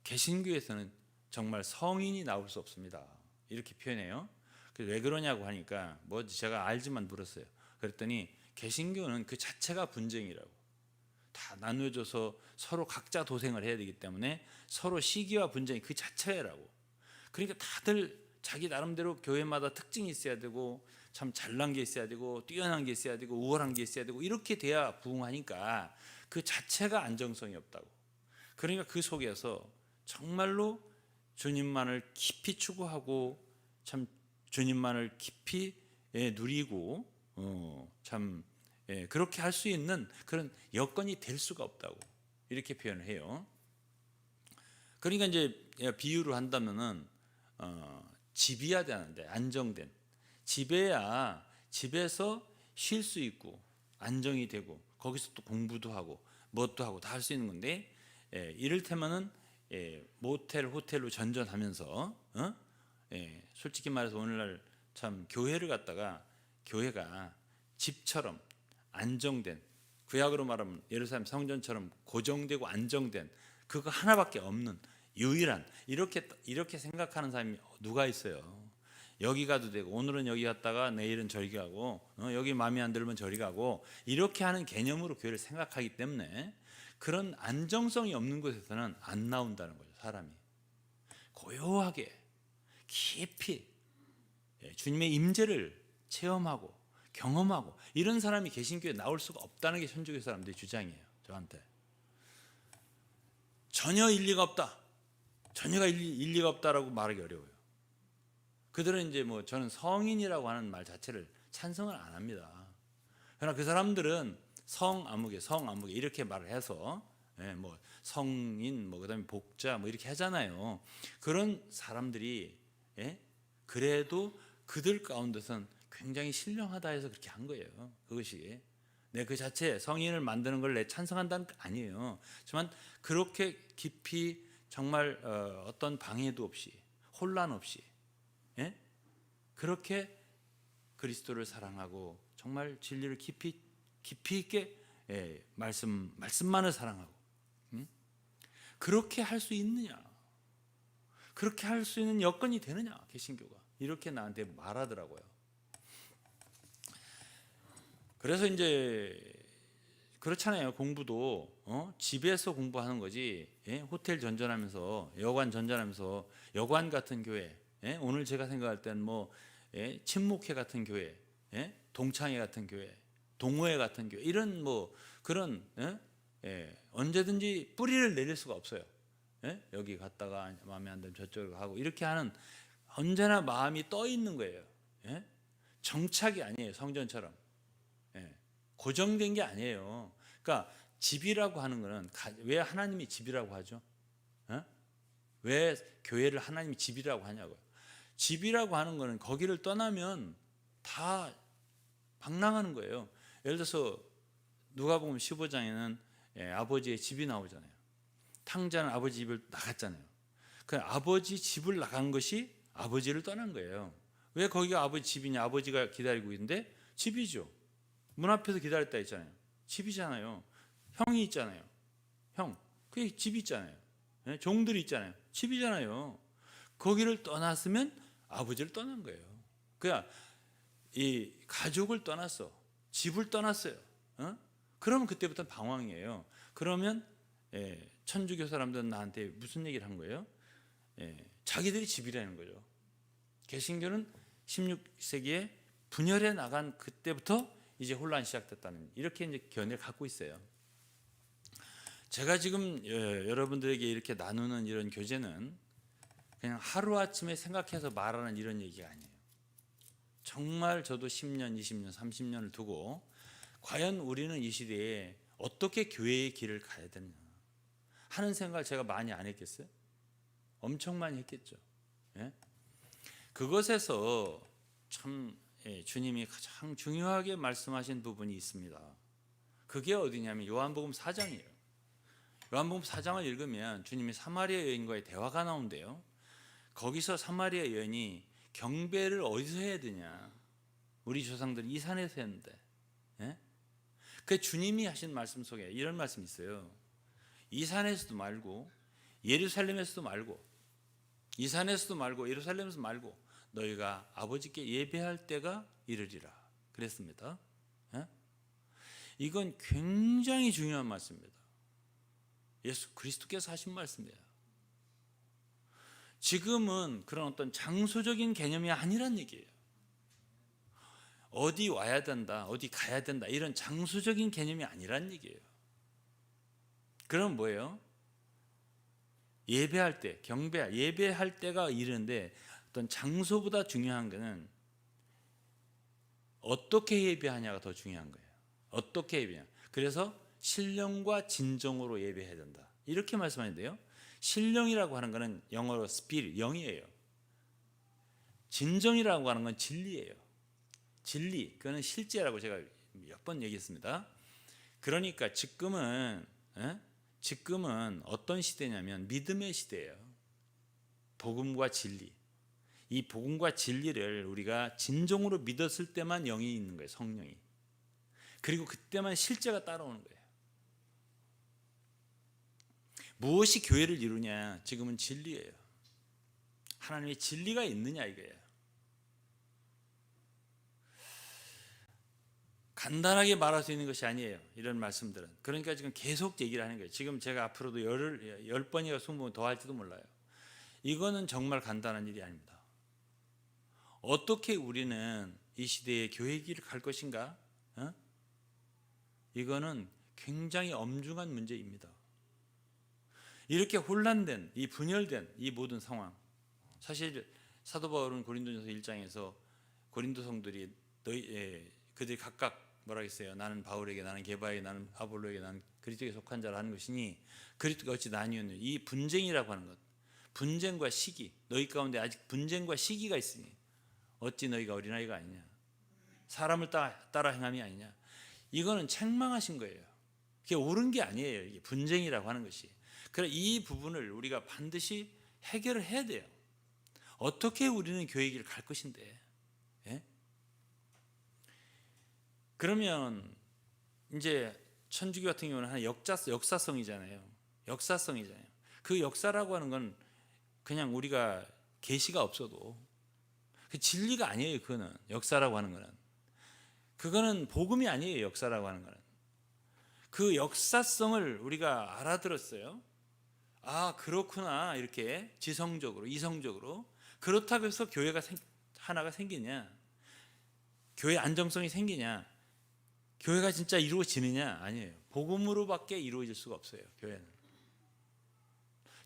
개신교에서는 정말 성인이 나올 수 없습니다. 이렇게 표현해요. 그래서 왜 그러냐고 하니까 뭐 제가 알지만 물었어요. 그랬더니 개신교는 그 자체가 분쟁이라고. 다 나누어져서 서로 각자 도생을 해야 되기 때문에 서로 시기와 분쟁이 그 자체라고. 그러니까 다들 자기 나름대로 교회마다 특징이 있어야 되고 참 잘난 게 있어야 되고 뛰어난 게 있어야 되고 우월한 게 있어야 되고 이렇게 돼야 부흥하니까 그 자체가 안정성이 없다고. 그러니까 그 속에서 정말로 주님만을 깊이 추구하고 참 주님만을 깊이 누리고 참 그렇게 할 수 있는 그런 여건이 될 수가 없다고 이렇게 표현을 해요. 그러니까 이제 비유를 한다면은 집이야 되는데 안정된 집에야 집에서 쉴 수 있고 안정이 되고 거기서 또 공부도 하고 뭣도 하고 다 할 수 있는 건데 이를테면은 모텔 호텔로 전전하면서 솔직히 말해서 오늘날 참 교회를 갖다가 교회가 집처럼 안정된 구약으로 말하면 예루살렘 성전처럼 고정되고 안정된 그거 하나밖에 없는 유일한 이렇게 생각하는 사람이 누가 있어요? 여기 가도 되고 오늘은 여기 갔다가 내일은 저기 가고 여기 마음에 안 들면 저리 가고 이렇게 하는 개념으로 교회를 생각하기 때문에 그런 안정성이 없는 곳에서는 안 나온다는 거죠. 사람이 고요하게 깊이 주님의 임재를 체험하고 경험하고 이런 사람이 개신교회에 나올 수가 없다는 게 천주교 사람들의 주장이에요. 저한테 전혀 일리가 없다. 전혀가 일리가 없다라고 말하기 어려워요. 그들은 이제 뭐 저는 성인이라고 하는 말 자체를 찬성을 안 합니다. 그러나 그 사람들은 성 아무개 이렇게 말을 해서 뭐 성인 뭐 그다음에 복자 뭐 이렇게 하잖아요. 그런 사람들이 그래도 그들 가운데선 굉장히 신령하다 해서 그렇게 한 거예요. 그것이 그 자체 성인을 만드는 걸 찬성한다는 거 아니에요. 하지만 그렇게 깊이 정말 어떤 방해도 없이 혼란 없이 그렇게 그리스도를 사랑하고 정말 진리를 깊이 있게 말씀만을 사랑하고 그렇게 할 수 있느냐? 그렇게 할 수 있는 여건이 되느냐? 개신교가 이렇게 나한테 말하더라고요. 그래서 이제 그렇잖아요. 공부도 집에서 공부하는 거지. 예? 호텔 전전하면서 여관 전전하면서 여관 같은 교회. 예? 오늘 제가 생각할 때는 뭐 친목회 같은 교회, 동창회 같은 교회, 동호회 같은 교회 이런 뭐 그런 언제든지 뿌리를 내릴 수가 없어요. 여기 갔다가 마음에 안 들면 저쪽으로 가고 이렇게 하는 언제나 마음이 떠 있는 거예요. 정착이 아니에요. 성전처럼 고정된 게 아니에요. 그러니까 집이라고 하는 거는 왜 하나님이 집이라고 하죠? 왜 교회를 하나님이 집이라고 하냐고요. 집이라고 하는 거는 거기를 떠나면 다 방랑하는 거예요. 예를 들어서 누가복음 15장에는 아버지의 집이 나오잖아요. 탕자는 아버지 집을 나갔잖아요. 그 아버지 집을 나간 것이 아버지를 떠난 거예요. 왜 거기가 아버지 집이냐? 아버지가 기다리고 있는데 집이죠. 문 앞에서 기다렸다 했잖아요. 집이잖아요. 형이 있잖아요. 형, 그게 집이 있잖아요. 종들이 있잖아요. 집이잖아요. 거기를 떠났으면 아버지를 떠난 거예요. 그러니까 이 가족을 떠났어. 집을 떠났어요. 그러면 그때부터는 방황이에요. 그러면 천주교 사람들은 나한테 무슨 얘기를 한 거예요? 자기들이 집이라는 거죠. 개신교는 16세기에 분열해 나간 그때부터 이제 혼란이 시작됐다는 이렇게 이제 견해를 갖고 있어요. 제가 지금 여러분들에게 이렇게 나누는 이런 교제는 그냥 하루아침에 생각해서 말하는 이런 얘기가 아니에요. 정말 저도 10년, 20년, 30년을 두고 과연 우리는 이 시대에 어떻게 교회의 길을 가야 되느냐 하는 생각을 제가 많이 안 했겠어요? 엄청 많이 했겠죠. 그것에서 참 주님이 가장 중요하게 말씀하신 부분이 있습니다. 그게 어디냐면 요한복음 4장이에요. 요한복음 4장을 읽으면 주님이 사마리아 여인과의 대화가 나온대요. 거기서 사마리아 여인이 경배를 어디서 해야 되냐? 우리 조상들이 이 산에서 했는데. 그 주님이 하신 말씀 속에 이런 말씀이 있어요. 이 산에서도 말고 예루살렘에서도 말고 이 산에서도 말고 예루살렘에서 말고 너희가 아버지께 예배할 때가 이르리라 그랬습니다. 이건 굉장히 중요한 말씀입니다. 예수 그리스도께서 하신 말씀이에요. 지금은 그런 어떤 장소적인 개념이 아니란 얘기예요. 어디 와야 된다, 어디 가야 된다 이런 장소적인 개념이 아니란 얘기예요. 그럼 뭐예요? 예배할 때, 예배할 때가 이른데 어떤 장소보다 중요한 것은 어떻게 예배하냐가 더 중요한 거예요. 어떻게 예배하냐. 그래서 신령과 진정으로 예배해야 된다. 이렇게 말씀하는데요. 신령이라고 하는 것은 영어로 spirit, 영이에요. 진정이라고 하는 건 진리예요. 진리, 그거는 실제라고 제가 몇 번 얘기했습니다. 그러니까 지금은 어떤 시대냐면 믿음의 시대예요. 복음과 진리. 이 복음과 진리를 우리가 진정으로 믿었을 때만 영이 있는 거예요. 성령이. 그리고 그때만 실제가 따라오는 거예요. 무엇이 교회를 이루냐? 지금은 진리예요. 하나님의 진리가 있느냐 이거예요. 간단하게 말할 수 있는 것이 아니에요. 이런 말씀들은. 그러니까 지금 계속 얘기를 하는 거예요. 지금 제가 앞으로도 10번이나 20번 더 할지도 몰라요. 이거는 정말 간단한 일이 아닙니다. 어떻게 우리는 이 시대의 교회 길을 갈 것인가? 이거는 굉장히 엄중한 문제입니다. 이렇게 혼란된, 이 분열된 이 모든 상황. 사실 사도 바울은 고린도전서 1장에서 고린도 성들이 그들이 각각 뭐라 했어요? 나는 바울에게, 나는 게바에게, 나는 아볼로에게, 나는 그리스도에 속한 자라 하는 것이니 그리스도가 어찌 나뉘었느냐. 이 분쟁이라고 하는 것, 분쟁과 시기, 너희 가운데 아직 분쟁과 시기가 있으니 어찌 너희가 어린아이가 아니냐, 사람을 따라 행함이 아니냐. 이거는 책망하신 거예요. 그게 옳은 게 아니에요. 이게 분쟁이라고 하는 것이. 그래 이 부분을 우리가 반드시 해결을 해야 돼요. 어떻게 우리는 교회 길을 갈 것인데. 그러면 이제 천주교 같은 경우는 하나 역사성이잖아요. 역사성이잖아요. 그 역사라고 하는 건 그냥 우리가 계시가 없어도 그 진리가 아니에요. 그거는 역사라고 하는 거는 그거는 복음이 아니에요. 역사라고 하는 거는. 그 역사성을 우리가 알아들었어요. 아, 그렇구나. 이렇게 지성적으로, 이성적으로. 그렇다고 해서 교회가 하나가 생기냐? 교회 안정성이 생기냐? 교회가 진짜 이루어지느냐? 아니에요. 복음으로밖에 이루어질 수가 없어요. 교회는.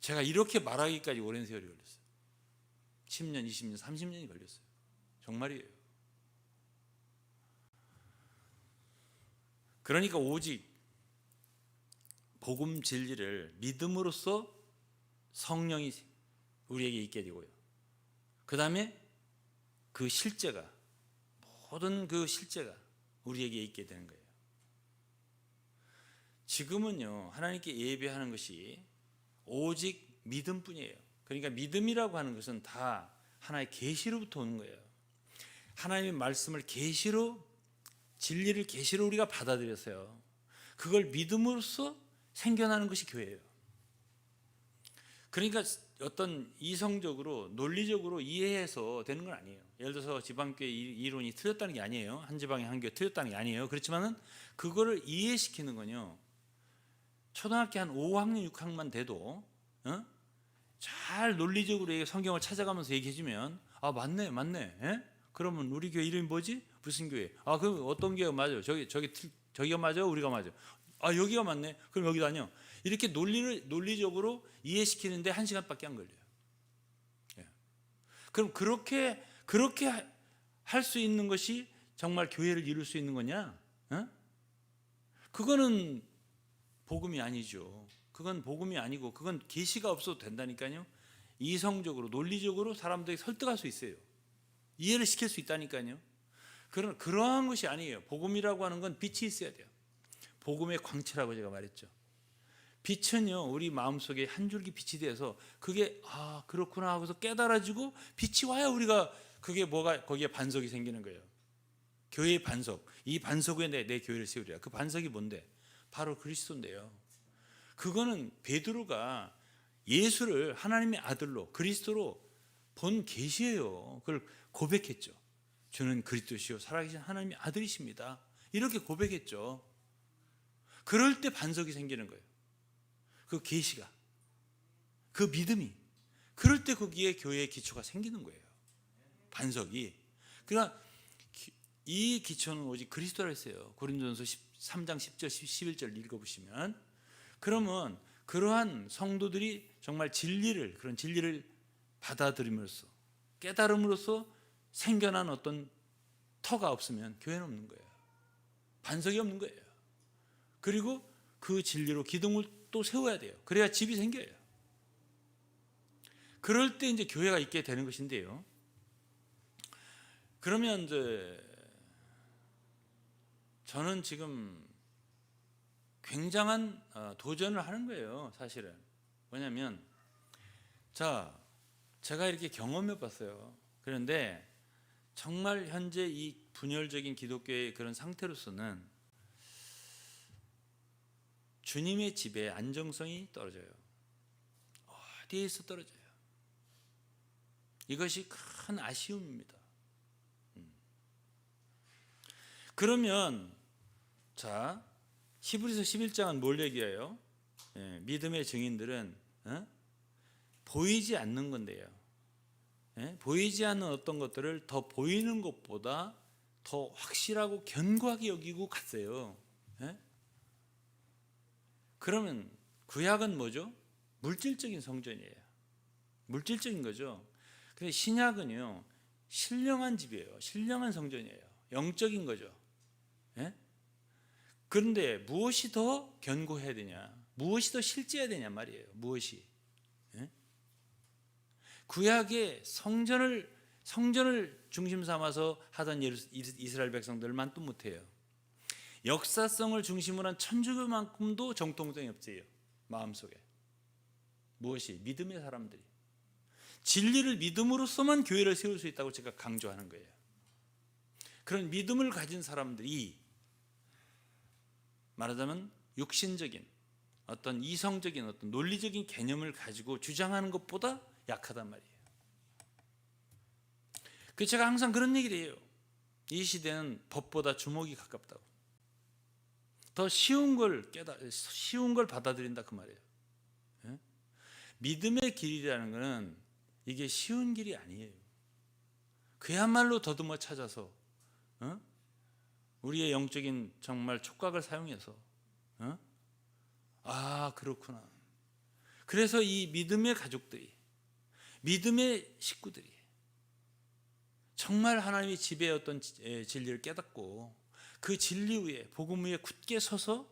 제가 이렇게 말하기까지 오랜 세월이 걸렸어요. 10년, 20년, 30년이 걸렸어요. 정말이에요. 그러니까 오직 복음 진리를 믿음으로써 성령이 우리에게 있게 되고요. 그 다음에 그 실제가, 모든 그 실제가 우리에게 있게 되는 거예요. 지금은요, 하나님께 예배하는 것이 오직 믿음뿐이에요. 그러니까 믿음이라고 하는 것은 다 하나의 계시로부터 오는 거예요. 하나님의 말씀을 계시로, 진리를 계시로 우리가 받아들였어요. 그걸 믿음으로써 생겨나는 것이 교회예요. 그러니까 어떤 이성적으로 논리적으로 이해해서 되는 건 아니에요. 예를 들어서 지방교회 이론이 틀렸다는 게 아니에요. 한 지방에 한 교회 틀렸다는 게 아니에요. 그렇지만은 그거를 이해시키는 건요, 초등학교 한 5학년 6학년만 돼도 잘 논리적으로 성경을 찾아가면서 얘기해주면 아, 맞네 에? 그러면 우리 교회 이름이 뭐지? 무슨 교회? 아, 그럼 어떤 교회가 맞아요? 저기가 맞아요? 우리가 맞아요? 아, 여기가 맞네. 그럼 여기 다녀. 이렇게 논리적으로 이해시키는데 1시간밖에 안 걸려요. 예. 그럼 그렇게 할 수 있는 것이 정말 교회를 이룰 수 있는 거냐? 그거는 복음이 아니죠. 그건 복음이 아니고 그건 계시가 없어도 된다니까요. 이성적으로 논리적으로 사람들이 설득할 수 있어요. 이해를 시킬 수 있다니까요. 그러한 것이 아니에요. 복음이라고 하는 건 빛이 있어야 돼요. 복음의 광채라고 제가 말했죠. 빛은요, 우리 마음속에 한 줄기 빛이 돼서 그게 아, 그렇구나 하고서 깨달아지고 빛이 와야 우리가 그게 뭐가 거기에 반석이 생기는 거예요. 교회의 반석. 이 반석 위에 내 교회를 세우리라. 그 반석이 뭔데? 바로 그리스도인데요. 그거는 베드로가 예수를 하나님의 아들로, 그리스도로 본 계시예요. 그걸 고백했죠. 주는 그리스도시요 살아계신 하나님의 아들이십니다. 이렇게 고백했죠. 그럴 때 반석이 생기는 거예요. 그 계시가, 그 믿음이, 그럴 때 거기에 교회의 기초가 생기는 거예요. 반석이. 그러나 이 기초는 오직 그리스도라 했어요. 고린도전서 3장 10절 11절 읽어보시면, 그러면 그러한 성도들이 정말 그런 진리를 받아들임으로써, 깨달음으로써 생겨난 어떤 터가 없으면 교회는 없는 거예요. 반석이 없는 거예요. 그리고 그 진리로 기둥을 또 세워야 돼요. 그래야 집이 생겨요. 그럴 때 이제 교회가 있게 되는 것인데요. 그러면 이제 저는 지금 굉장한 도전을 하는 거예요, 사실은. 뭐냐면, 제가 이렇게 경험해 봤어요. 그런데 정말 현재 이 분열적인 기독교의 그런 상태로서는 주님의 집에 안정성이 떨어져요. 어디에서 떨어져요? 이것이 큰 아쉬움입니다. 그러면 히브리서 11장은 뭘 얘기해요? 믿음의 증인들은 보이지 않는 건데요. 보이지 않는 어떤 것들을 더 보이는 것보다 더 확실하고 견고하게 여기고 갔어요. 그러면 구약은 뭐죠? 물질적인 성전이에요. 물질적인 거죠. 근데 신약은요, 신령한 집이에요. 신령한 성전이에요. 영적인 거죠. 그런데 무엇이 더 견고해야 되냐? 무엇이 더 실제해야 되냐 말이에요. 무엇이? 구약의 성전을 중심 삼아서 하던 이스라엘 백성들만 또 못해요. 역사성을 중심으로 한 천주교만큼도 정통성이 없어요. 마음속에. 무엇이? 믿음의 사람들이. 진리를 믿음으로써만 교회를 세울 수 있다고 제가 강조하는 거예요. 그런 믿음을 가진 사람들이 말하자면 육신적인 어떤 이성적인 어떤 논리적인 개념을 가지고 주장하는 것보다 약하단 말이에요. 그래서 제가 항상 그런 얘기를 해요. 이 시대는 법보다 주먹이 가깝다고. 더 쉬운 걸 쉬운 걸 받아들인다 그 말이에요. 예? 믿음의 길이라는 것은 이게 쉬운 길이 아니에요. 그야말로 더듬어 찾아서 우리의 영적인 정말 촉각을 사용해서 아 그렇구나. 그래서 이 믿음의 가족들이, 믿음의 식구들이 정말 하나님의 지배의 어떤 진리를 깨닫고 그 진리 위에, 복음 위에 굳게 서서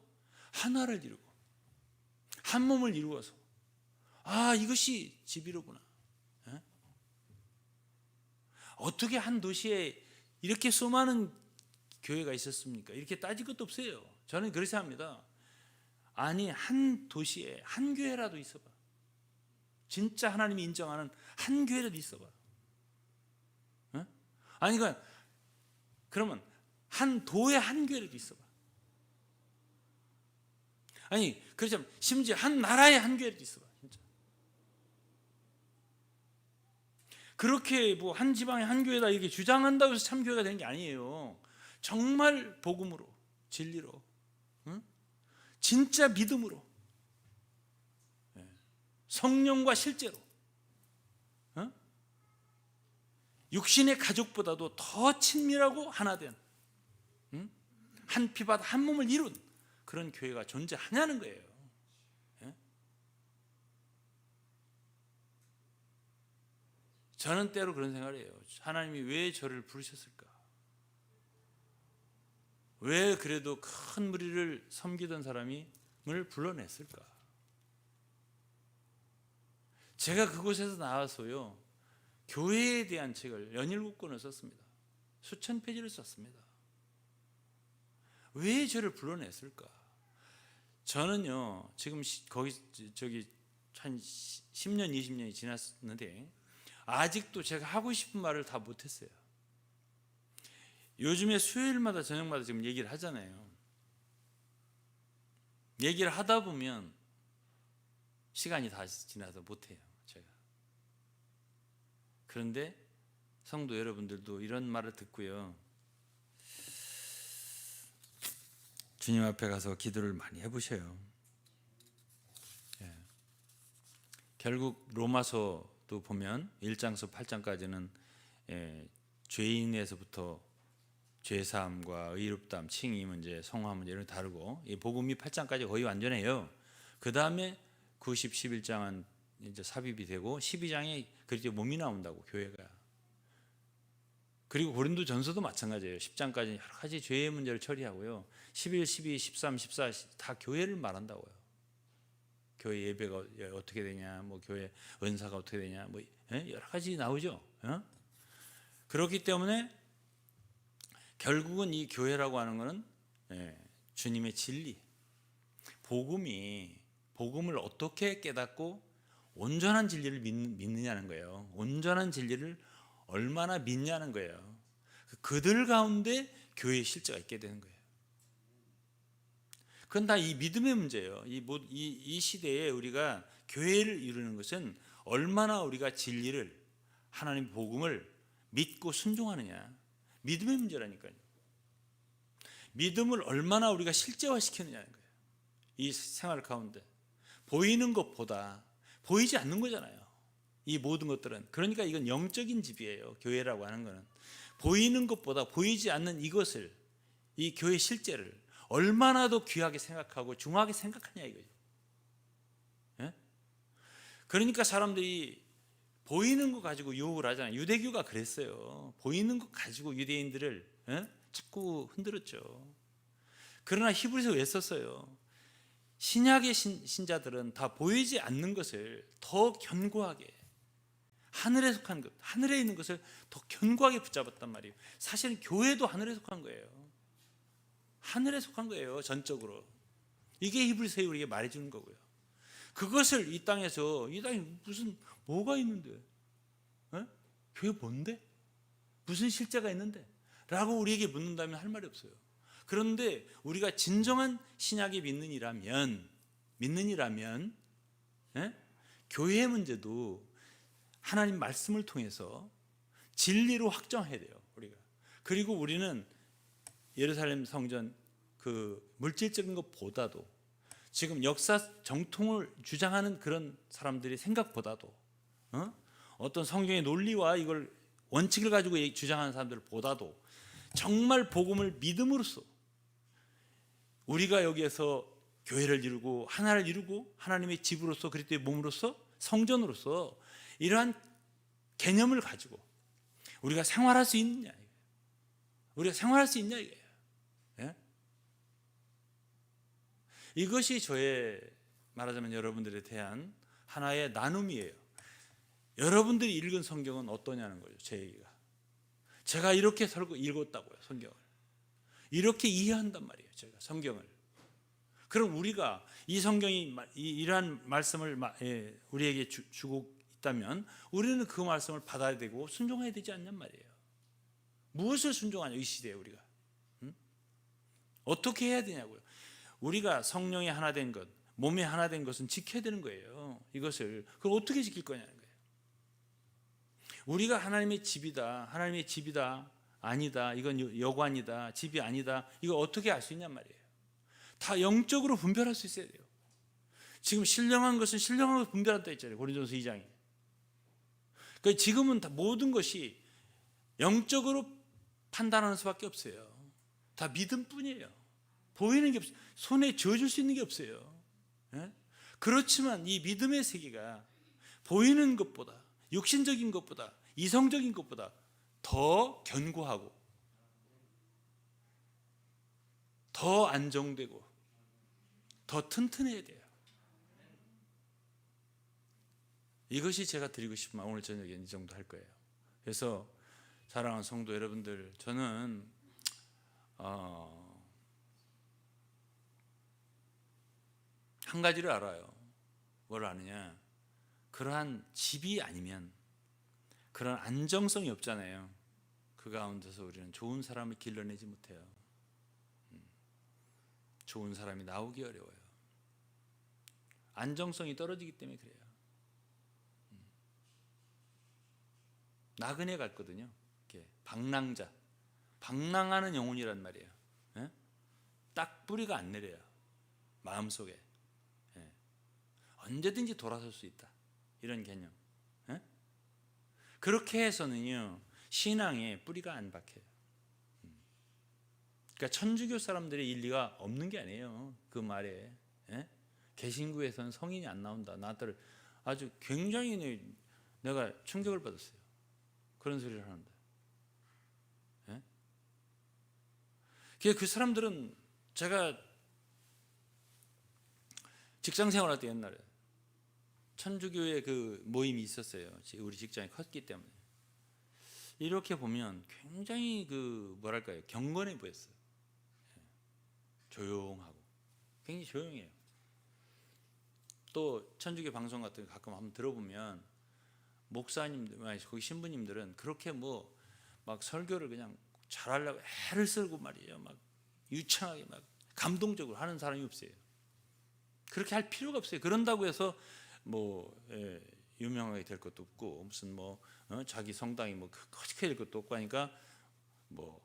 하나를 이루고 한 몸을 이루어서 아 이것이 지비로구나. 어떻게 한 도시에 이렇게 수많은 교회가 있었습니까? 이렇게 따질 것도 없어요. 저는 그렇게 생각합니다. 아니 한 도시에 한 교회라도 있어봐. 진짜 하나님이 인정하는 한 교회라도 있어봐. 아니 그러면 한 도에 한 교회라도 있어봐. 아니 그렇지만 심지어 한 나라에 한 교회라도 있어봐. 진짜. 그렇게 뭐 한 지방에 한 교회다 이렇게 주장한다고 해서 참 교회가 되는 게 아니에요. 정말 복음으로, 진리로, 진짜 믿음으로, 성령과 실제로, 육신의 가족보다도 더 친밀하고 하나된 한 피밭 한 몸을 이룬 그런 교회가 존재하냐는 거예요. 저는 때로 그런 생각을 해요. 하나님이 왜 저를 부르셨을까? 왜 그래도 큰 무리를 섬기던 사람을 불러냈을까? 제가 그곳에서 나와서요, 교회에 대한 책을 17권을 썼습니다. 수천 페이지를 썼습니다. 왜 저를 불러냈을까? 저는요, 지금 저기 한 10년, 20년이 지났는데 아직도 제가 하고 싶은 말을 다 못했어요. 요즘에 수요일마다 저녁마다 지금 얘기를 하잖아요. 얘기를 하다 보면 시간이 다 지나서 못해요, 제가. 그런데 성도 여러분들도 이런 말을 듣고요, 주님 앞에 가서 기도를 많이 해보셔요. 결국 로마서도 보면 1장서 8장까지는 죄인에서부터 죄사함과 의롭다함, 칭의 문제, 성화 문제 이런 다르고, 이 복음이 8장까지 거의 완전해요. 그 다음에 90, 11장은 이제 삽입이 되고 12장에 그리스도의 몸이 나온다고, 교회가. 그리고 고린도 전서도 마찬가지예요. 10장까지 여러 가지 죄의 문제를 처리하고요. 11, 12, 13, 14 다 교회를 말한다고요. 교회 예배가 어떻게 되냐, 뭐 교회 은사가 어떻게 되냐, 뭐 여러 가지 나오죠. 그렇기 때문에 결국은 이 교회라고 하는 것은 주님의 진리, 복음을 어떻게 깨닫고 온전한 진리를 믿느냐는 거예요. 온전한 진리를 얼마나 믿냐는 거예요. 그들 가운데 교회의 실제가 있게 되는 거예요. 그건 다 이 믿음의 문제예요. 이 시대에 우리가 교회를 이루는 것은 얼마나 우리가 진리를, 하나님 복음을 믿고 순종하느냐, 믿음의 문제라니까요. 믿음을 얼마나 우리가 실제화시키느냐는 거예요. 이 생활 가운데 보이는 것보다 보이지 않는 거잖아요, 이 모든 것들은. 그러니까 이건 영적인 집이에요. 교회라고 하는 거는 보이는 것보다 보이지 않는 이것을, 이 교회 실제를 얼마나 더 귀하게 생각하고 중하게 생각하냐 이거죠. 그러니까 사람들이 보이는 거 가지고 유혹을 하잖아요. 유대교가 그랬어요. 보이는 거 가지고 유대인들을 자꾸 흔들었죠. 그러나 히브리서 왜 썼어요? 신약의 신자들은 다 보이지 않는 것을 더 견고하게, 하늘에 속한 것, 하늘에 있는 것을 더 견고하게 붙잡았단 말이에요. 사실은 교회도 하늘에 속한 거예요. 하늘에 속한 거예요, 전적으로. 이게 히브리서에 우리에게 말해주는 거고요. 그것을 이 땅에 무슨 뭐가 있는데, 교회 뭔데? 무슨 실제가 있는데? 라고 우리에게 묻는다면 할 말이 없어요. 그런데 우리가 진정한 신약에 믿는 이라면 교회의 문제도 하나님 말씀을 통해서 진리로 확정해야 돼요, 우리가. 그리고 우리는 예루살렘 성전 그 물질적인 것보다도 지금 역사 정통을 주장하는 그런 사람들이 생각보다도 어떤 성경의 논리와 이걸 원칙을 가지고 주장하는 사람들보다도 정말 복음을 믿음으로써 우리가 여기에서 교회를 이루고 하나를 이루고 하나님의 집으로서 그리스도의 몸으로서 성전으로서 이러한 개념을 가지고 우리가 생활할 수 있느냐, 우리가 생활할 수 있냐 이거예요. 예? 이것이 저의 말하자면 여러분들에 대한 하나의 나눔이에요. 여러분들이 읽은 성경은 어떠냐는 거죠. 제 얘기가. 제가 이렇게 읽었다고요. 성경을. 이렇게 이해한단 말이에요. 제가 성경을. 그럼 우리가 이 성경이 이러한 말씀을 우리에게 주고 있다면 우리는 그 말씀을 받아야 되고 순종해야 되지 않냔 말이에요. 무엇을 순종하냐 이 시대에 우리가. 어떻게 해야 되냐고요. 우리가 성령이 하나 된 것, 몸이 하나 된 것은 지켜야 되는 거예요. 이것을. 그걸 어떻게 지킬 거냐는 거예요. 우리가 하나님의 집이다, 하나님의 집이다, 아니다, 이건 여관이다, 집이 아니다, 이거 어떻게 알 수 있냔 말이에요. 다 영적으로 분별할 수 있어야 돼요. 지금 신령한 것은 신령한 것을 분별한다 했잖아요. 고린도서 2장에. 그러니까 지금은 다 모든 것이 영적으로 판단하는 수밖에 없어요. 다 믿음뿐이에요. 보이는 게 없어요. 손에 쥐어줄 수 있는 게 없어요. 예? 그렇지만 이 믿음의 세계가 보이는 것보다, 육신적인 것보다, 이성적인 것보다 더 견고하고 더 안정되고 더 튼튼해야 돼요. 이것이 제가 드리고 싶은 말, 오늘 저녁에 이 정도 할 거예요. 그래서 사랑하는 성도 여러분들, 저는 한 가지를 알아요. 뭘 아느냐? 그러한 집이 아니면 그런 안정성이 없잖아요. 그 가운데서 우리는 좋은 사람을 길러내지 못해요. 좋은 사람이 나오기 어려워요. 안정성이 떨어지기 때문에 그래요. 나그네 같거든요. 이렇게 방랑자, 방랑하는 영혼이란 말이에요. 예? 딱 뿌리가 안 내려요. 마음속에. 예. 언제든지 돌아설 수 있다. 이런 개념. 예? 그렇게 해서는요, 신앙에 뿌리가 안 박혀요. 그러니까 천주교 사람들의 일리가 없는 게 아니에요. 그 말에. 예? 개신교에서는 성인이 안 나온다. 나한테 아주 굉장히 내가 충격을 받았어요. 그런 소리를 하는데. 예? 그 사람들은 제가 직장 생활할 때 옛날에 천주교의 그 모임이 있었어요. 우리 직장이 컸기 때문에. 이렇게 보면 굉장히 그 뭐랄까요, 경건해 보였어요. 조용하고 굉장히 조용해요. 또 천주교 방송 같은 거 가끔 한번 들어보면 목사님들, 거기 신부님들은 그렇게 뭐 막 설교를 그냥 잘하려고 애를 쓰고 말이에요. 막 유창하게 막 감동적으로 하는 사람이 없어요. 그렇게 할 필요가 없어요. 그런다고 해서 뭐 유명하게 될 것도 없고 무슨 뭐 자기 성당이 뭐 커지게 될 것도 없고 하니까 뭐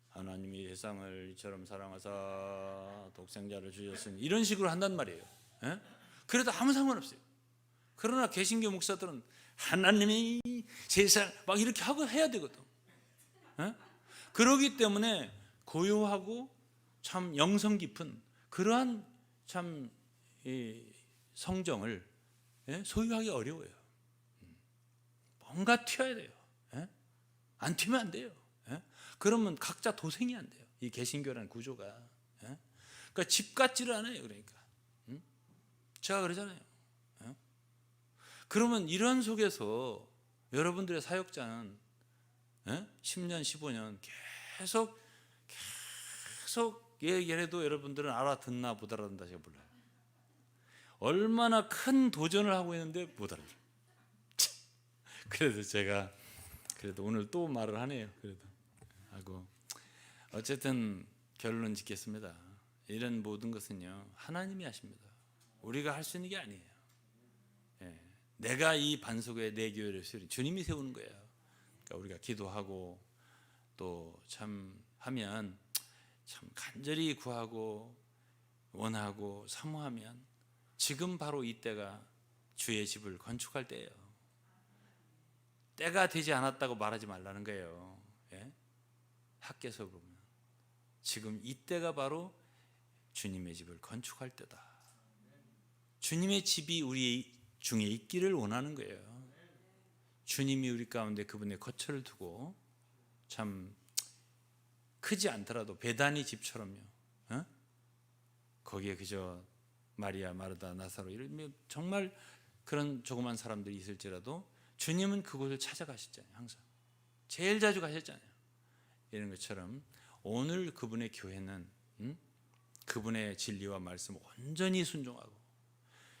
하나님이 세상을 이처럼 사랑하사 독생자를 주셨으니 이런 식으로 한단 말이에요. 그래도 아무 상관없어요. 그러나 개신교 목사들은 하나님이 세상 막 이렇게 하고 해야 되거든. 그러기 때문에 고요하고 참 영성 깊은 그러한 참 성정을 소유하기 어려워요. 뭔가 튀어야 돼요. 안 튀면 안 돼요. 그러면 각자 도생이 안 돼요. 이 개신교라는 구조가. 그러니까 집 같지를 않아요. 그러니까 제가 그러잖아요. 그러면 이런 속에서 여러분들의 사역자는 10년, 15년 계속 얘기를 해도 여러분들은 알아듣나 못 알아듣나 제가 몰라요. 얼마나 큰 도전을 하고 있는데 못 알아들어요. 그래도 제가 오늘 또 말을 하네요. 그래도 하고 어쨌든 결론 짓겠습니다. 이런 모든 것은요 하나님이 하십니다. 우리가 할 수 있는 게 아니에요. 내가 이 반석에 내 교회를 세우니 주님이 세우는 거예요. 그러니까 우리가 기도하고 또 참 하면 참 간절히 구하고 원하고 사모하면 지금 바로 이때가 주의 집을 건축할 때예요. 때가 되지 않았다고 말하지 말라는 거예요. 예? 학계서 보면 지금 이때가 바로 주님의 집을 건축할 때다. 주님의 집이 우리 중에 있기를 원하는 거예요. 주님이 우리 가운데 그분의 거처를 두고 참 크지 않더라도 베다니 집처럼요. 어? 거기에 그저 마리아, 마르다, 나사로 이런 정말 그런 조그만 사람들이 있을지라도 주님은 그곳을 찾아가셨잖아요. 항상 제일 자주 가셨잖아요. 이런 것처럼 오늘 그분의 교회는 그분의 진리와 말씀 온전히 순종하고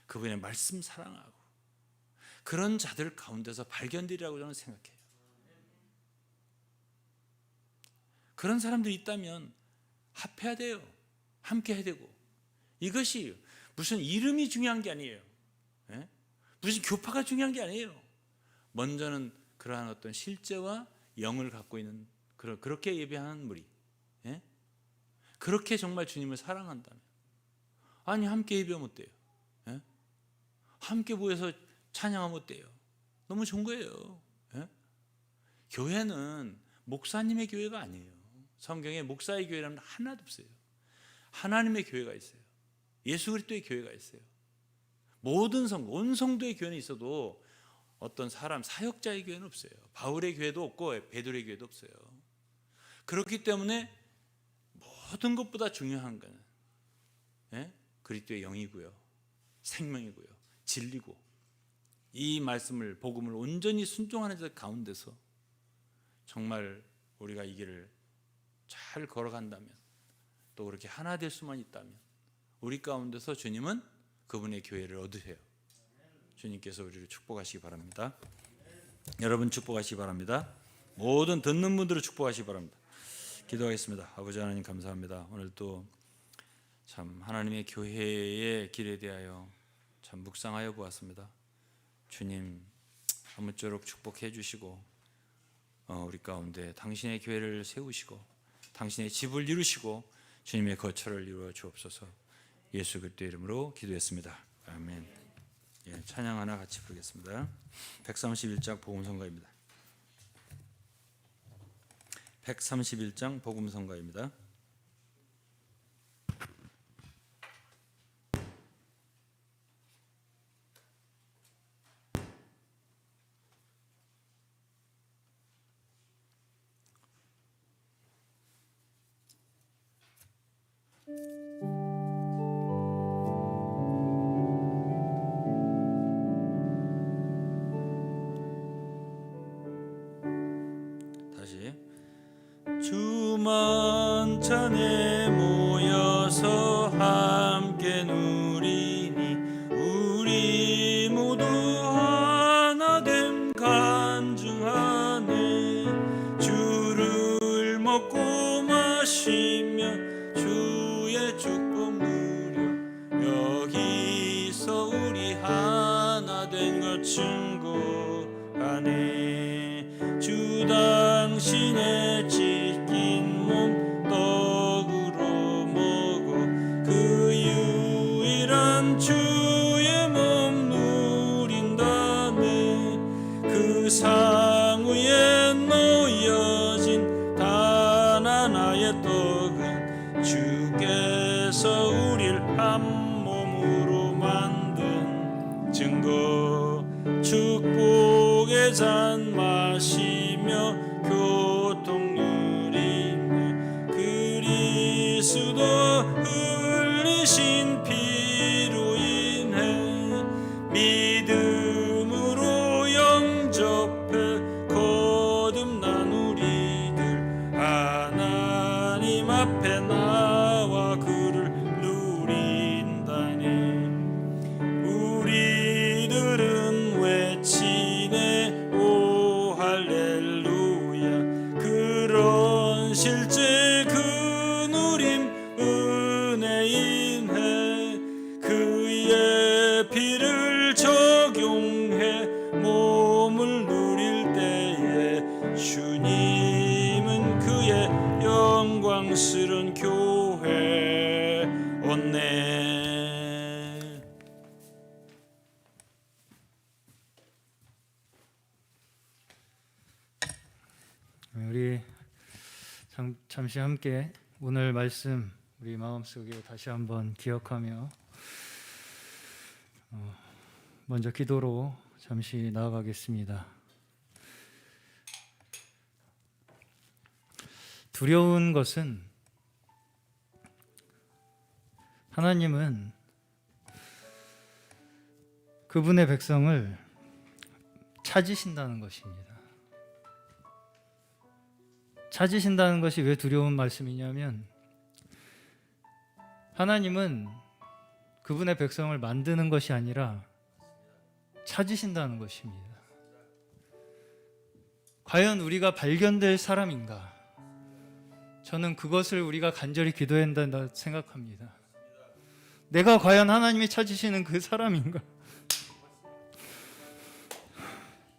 그분의 말씀 사랑하고 그런 자들 가운데서 발견되리라고 저는 생각해요. 그런 사람들이 있다면 합해야 돼요. 함께 해야 되고. 이것이 무슨 이름이 중요한 게 아니에요. 예? 무슨 교파가 중요한 게 아니에요. 먼저는 그러한 어떤 실제와 영을 갖고 있는 그렇게 예배하는 무리, 예? 그렇게 정말 주님을 사랑한다면, 아니 함께 예배하면 어때요? 예? 함께 모여서 찬양하면 어때요? 너무 좋은 거예요. 예? 교회는 목사님의 교회가 아니에요. 성경에 목사의 교회라는 하나도 없어요. 하나님의 교회가 있어요. 예수 그리스도의 교회가 있어요. 모든 성도, 온 성도의 교회는 있어도 어떤 사람 사역자의 교회는 없어요. 바울의 교회도 없고 베드로의 교회도 없어요. 그렇기 때문에 모든 것보다 중요한 것은, 예? 그리스도의 영이고요, 생명이고요, 진리고, 이 말씀을 복음을 온전히 순종하는 자 가운데서 정말 우리가 이 길을 잘 걸어간다면, 또 그렇게 하나 될 수만 있다면 우리 가운데서 주님은 그분의 교회를 얻으세요. 주님께서 우리를 축복하시기 바랍니다. 여러분 축복하시기 바랍니다. 모든 듣는 분들을 축복하시기 바랍니다. 기도하겠습니다. 아버지 하나님 감사합니다. 오늘 또 참 하나님의 교회의 길에 대하여 참 묵상하여 보았습니다. 주님 아무쪼록 축복해 주시고 우리 가운데 당신의 교회를 세우시고 당신의 집을 이루시고 주님의 거처를 이루어 주옵소서. 예수 그리스도의 이름으로 기도했습니다. 아멘. 예, 찬양 하나 같이 부르겠습니다. 131장 복음성가입니다. 131장 복음성가입니다. 다시 주만찬에 모여서 함께 누리니 우리 모두 하나됨 간증하네. 주를 먹고 마시며 주의 축복 누려 여기서 우리 하나된 것 증거하네. 주 당신의 찢긴 몸 떡으로 먹어 그 유일한 주의 몸 누린다네. 그 상 위에 놓여진 단 하나의 떡은 주께서 우릴 한 몸으로 만든 증거. 축복의 잔 마시며 교통 누리며 그리스도 흘리신 피로 인해 믿음으로 영접해 거듭난 우리들 하나님 앞에 나와 그를 누린다네. 우리들은 외치네 오 할렐루야. 그런 실제 그 누림 은혜 인해 그의 피를 적용해 몸을 누릴 때에 주님은 그 성스러운 교회 온네. 우리 잠시 함께 오늘 말씀 우리 마음속에 다시 한번 기억하며 먼저 기도로 잠시 나아가겠습니다. 두려운 것은 하나님은 그분의 백성을 찾으신다는 것입니다. 찾으신다는 것이 왜 두려운 말씀이냐면 하나님은 그분의 백성을 만드는 것이 아니라 찾으신다는 것입니다. 과연 우리가 발견될 사람인가? 저는 그것을 우리가 간절히 기도해야 한다 생각합니다. 내가 과연 하나님이 찾으시는 그 사람인가?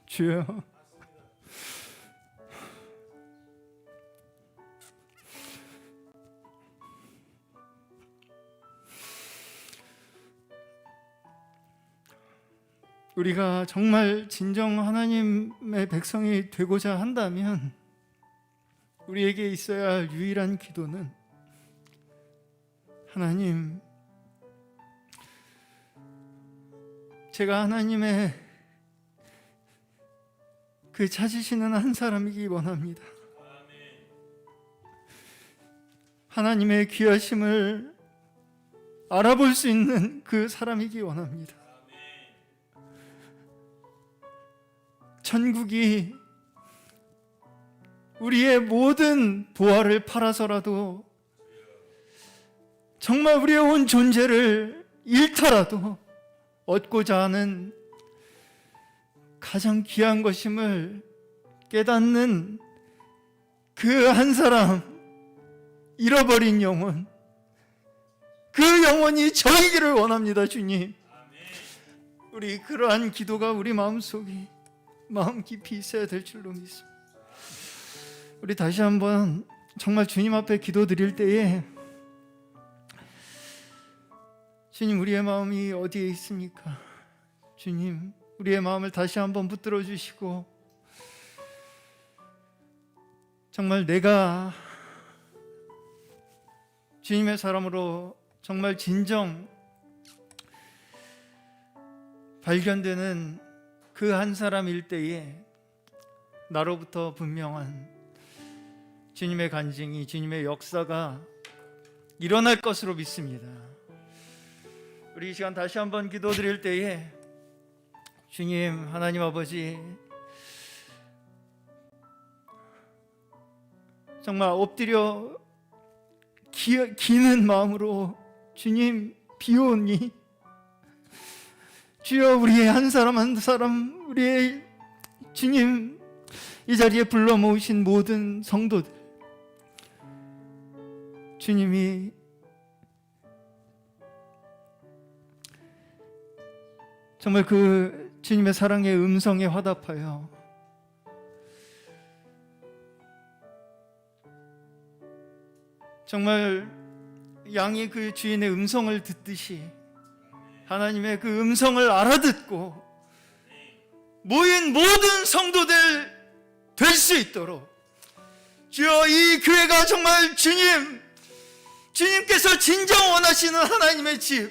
주여, 우리가 정말 진정 하나님의 백성이 되고자 한다면 우리에게 있어야 할 유일한 기도는 하나님, 제가 하나님의 그 찾으시는 한 사람이기 원합니다. 하나님의 귀하심을 알아볼 수 있는 그 사람이기 원합니다. 천국이 우리의 모든 보화를 팔아서라도 정말 우리의 온 존재를 잃더라도 얻고자 하는 가장 귀한 것임을 깨닫는 그 한 사람, 잃어버린 영혼, 그 영혼이 저이기를 원합니다. 주님, 우리 그러한 기도가 우리 마음속에 마음 깊이 있어야 될 줄로 믿습니다. 우리 다시 한번 정말 주님 앞에 기도드릴 때에 주님, 우리의 마음이 어디에 있습니까? 주님, 우리의 마음을 다시 한번 붙들어 주시고 정말 내가 주님의 사람으로 정말 진정 발견되는 그 한 사람일 때에 나로부터 분명한 주님의 간증이, 주님의 역사가 일어날 것으로 믿습니다. 우리 이 시간 다시 한번 기도드릴 때에 주님, 하나님 아버지, 정말 엎드려 기는 마음으로 주님 비오니 주여, 우리의 한 사람 한 사람, 우리의 주님 이 자리에 불러 모으신 모든 성도들, 주님이 정말 그 주님의 사랑의 음성에 화답하여 정말 양이 그 주인의 음성을 듣듯이 하나님의 그 음성을 알아듣고 모인 모든 성도들 될 수 있도록 주여, 이 교회가 정말 주님께서 진정 원하시는 하나님의 집,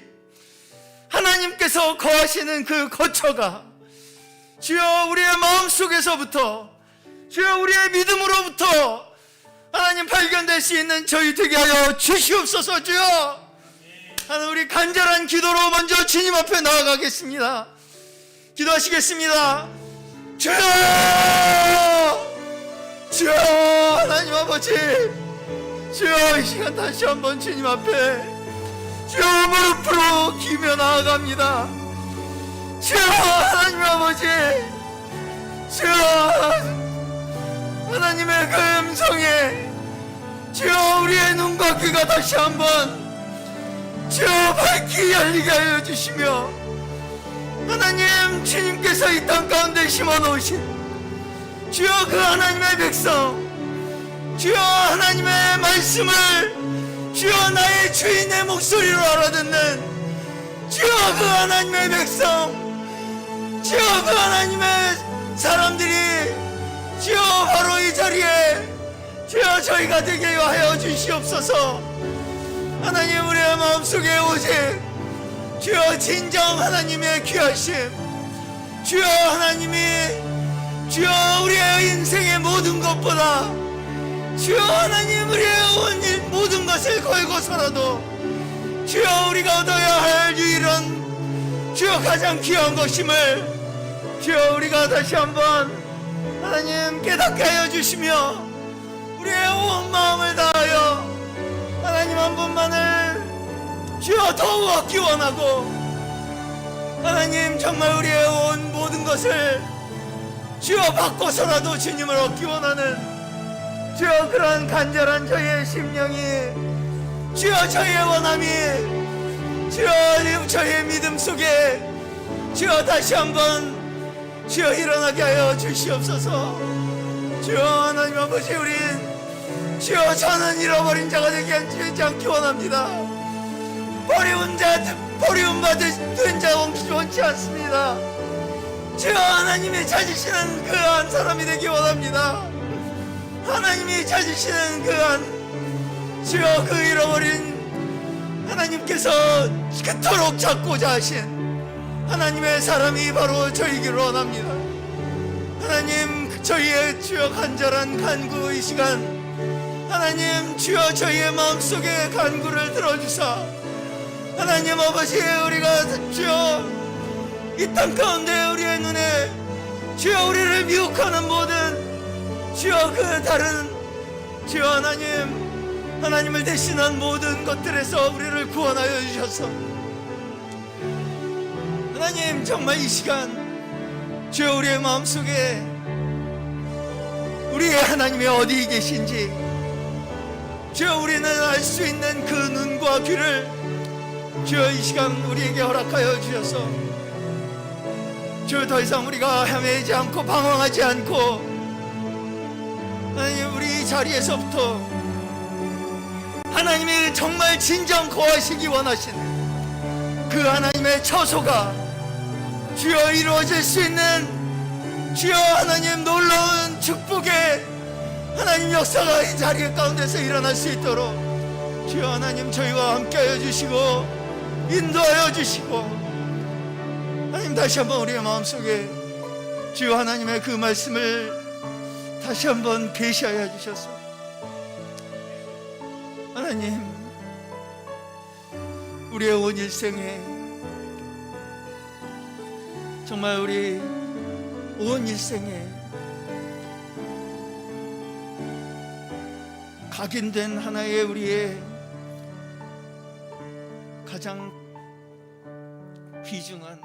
하나님께서 거하시는 그 거처가 주여 우리의 마음속에서부터, 주여 우리의 믿음으로부터 하나님 발견될 수 있는 저희 되게 하여 주시옵소서. 주여, 하나님, 우리 간절한 기도로 먼저 주님 앞에 나아가겠습니다. 기도하시겠습니다. 주여, 주여, 하나님 아버지, 주여, 이 시간 다시 한번 주님 앞에 주여 무릎으로 기며 나아갑니다. 주여, 하나님 아버지, 주여, 하나님의 그 음성에 주여 우리의 눈과 귀가 다시 한번 주여 밝히 열리게 하여 주시며, 하나님, 주님께서 이 땅 가운데 심어놓으신 주여 그 하나님의 백성, 주여 하나님의 말씀을 주여 나의 주인의 목소리로 알아듣는 주여 그 하나님의 백성, 주여 그 하나님의 사람들이 주여 바로 이 자리에 주여 저희가 되게 하여 주시옵소서. 하나님 우리의 마음속에 오직 주여 진정 하나님의 귀하심, 주여 하나님이 주여 우리의 인생의 모든 것보다 주여 하나님 우리의 온 모든 것을 걸고서라도 주여 우리가 얻어야 할 유일한 주여 가장 귀한 것임을 주여 우리가 다시 한번 하나님 깨닫게 하여 주시며 우리의 온 마음을 다하여 하나님 한 분만을 주여 더욱 얻기 원하고 하나님 정말 우리의 온 모든 것을 주여 받고서라도 주님을 얻기 원하는 주여 그런 간절한 저희의 심령이 주여 저희의 원함이 주여 저희의 믿음 속에 주여 다시 한번 주여 일어나게 하여 주시옵소서. 주여 하나님 아버지 우린 주여 저는 잃어버린 자가 되지 않기 원합니다. 버리움받은 자 원치 않습니다. 주여 하나님이 찾으시는 그 한 사람이 되기 원합니다. 하나님이 찾으시는 그 한 주여 그 잃어버린 하나님께서 그토록 찾고자 하신 하나님의 사람이 바로 저희기를 원합니다. 하나님 저희의 주여 간절한 간구 이 시간 하나님 주여 저희의 마음속에 간구를 들어주사 하나님 아버지 우리가 주여 이 땅 가운데 우리의 눈에 주여 우리를 미혹하는 모든 주여 그 다른 주여 하나님을 대신한 모든 것들에서 우리를 구원하여 주셔서 하나님 정말 이 시간 주여 우리의 마음속에 우리의 하나님이 어디 계신지 주여 우리는 알 수 있는 그 눈과 귀를 주여 이 시간 우리에게 허락하여 주셔서 주여 더 이상 우리가 헤매지 않고 방황하지 않고 하나님 우리 자리에서부터 하나님이 정말 진정 거하시기 원하신 그 하나님의 처소가 주여 이루어질 수 있는 주여 하나님 놀라운 축복의 하나님 역사가 이 자리 가운데서 일어날 수 있도록 주여 하나님 저희와 함께하여 주시고 인도하여 주시고 하나님 다시 한번 우리의 마음속에 주여 하나님의 그 말씀을 다시 한번 계시하여 주셔서 하나님 우리의 온 일생에 정말 우리 온 일생에 각인된 하나의 우리의 가장 귀중한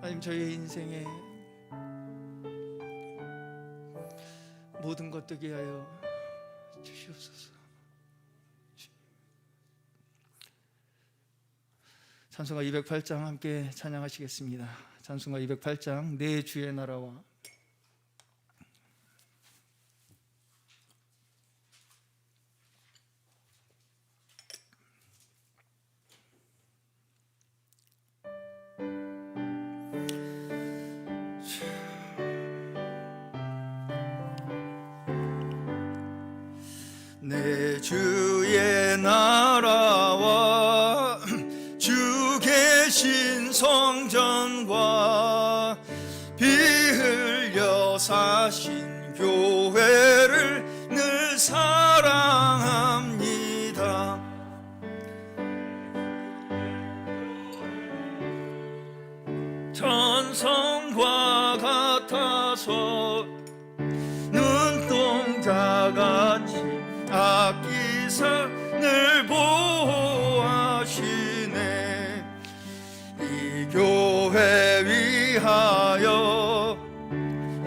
하나님 저희의 인생에 모든 것 되게 하여 주시옵소서. 찬송가 208장 함께 찬양하시겠습니다. 찬송가 208장 내 주의 나라와 내 주의 나라와 주 계신 성전과 피 흘려 사신 교회를 늘 사랑합니다. 천성과 같아서 눈동자같이 아끼사 늘 보호하시네. 이 교회 위하여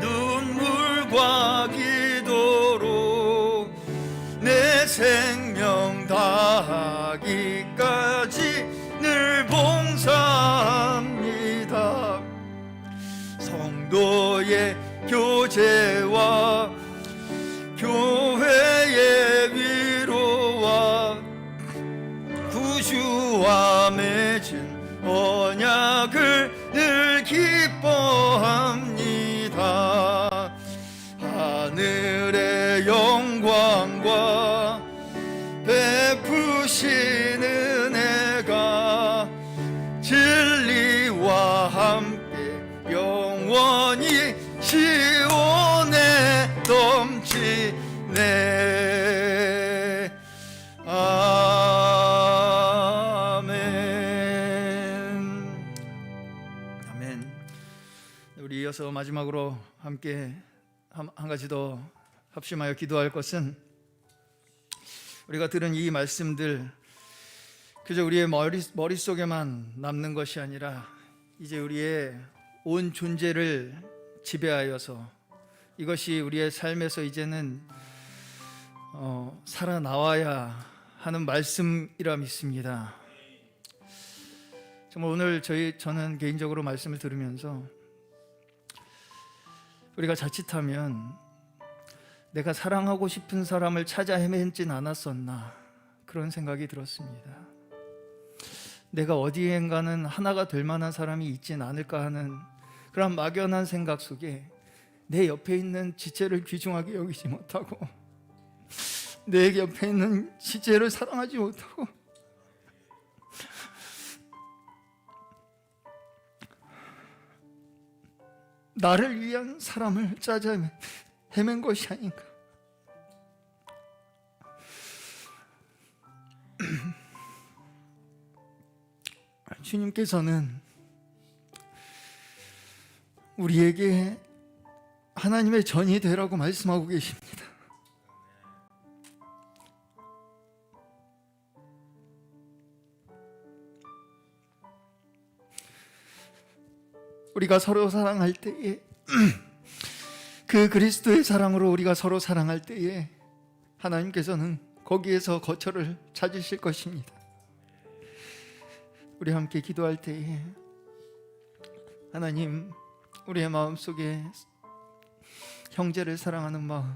눈물과 기도로 내 생명 다하기까지 늘 봉사합니다. 성도 그리스도의 교제와 교회의 위로와 구주와 맺은 언약을 늘 기뻐합니다. 하늘의 영광과 베푸신 은혜가 진리와 함께 영원히 시온에 넘치네. 아멘. 아멘. 우리 이어서 마지막으로 함께 한 가지 더 합심하여 기도할 것은, 우리가 들은 이 말씀들 그저 우리의 머릿속에만 남는 것이 아니라 이제 우리의 온 존재를 지배하여서 이것이 우리의 삶에서 이제는 살아나와야 하는 말씀이라 믿습니다. 정말 오늘 저는 개인적으로 말씀을 들으면서 우리가 자칫하면 내가 사랑하고 싶은 사람을 찾아 헤매진 않았었나, 그런 생각이 들었습니다. 내가 어디엔가는 하나가 될 만한 사람이 있진 않을까 하는 그런 막연한 생각 속에 내 옆에 있는 지체를 귀중하게 여기지 못하고, 내 옆에 있는 지체를 사랑하지 못하고, 나를 위한 사람을 찾아 헤맨 것이 아닌가. 주님께서는 우리에게 하나님의 전이 되라고 말씀하고 계십니다. 우리가 서로 사랑할 때에 그 그리스도의 사랑으로 우리가 서로 사랑할 때에 하나님께서는 거기에서 거처를 찾으실 것입니다. 우리 함께 기도할 때에 하나님, 우리의 마음속에 형제를 사랑하는 마음,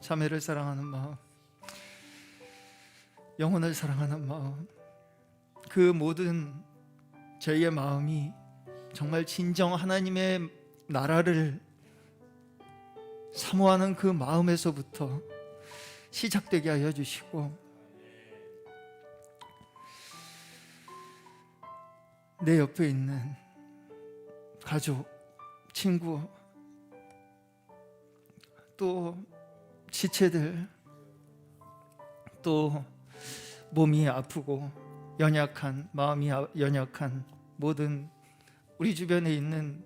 자매를 사랑하는 마음, 영혼을 사랑하는 마음, 그 모든 저희의 마음이 정말 진정 하나님의 나라를 사모하는 그 마음에서부터 시작되게 하여 주시고, 내 옆에 있는 가족, 친구, 또 지체들, 또 몸이 아프고 연약한, 마음이 연약한 모든 우리 주변에 있는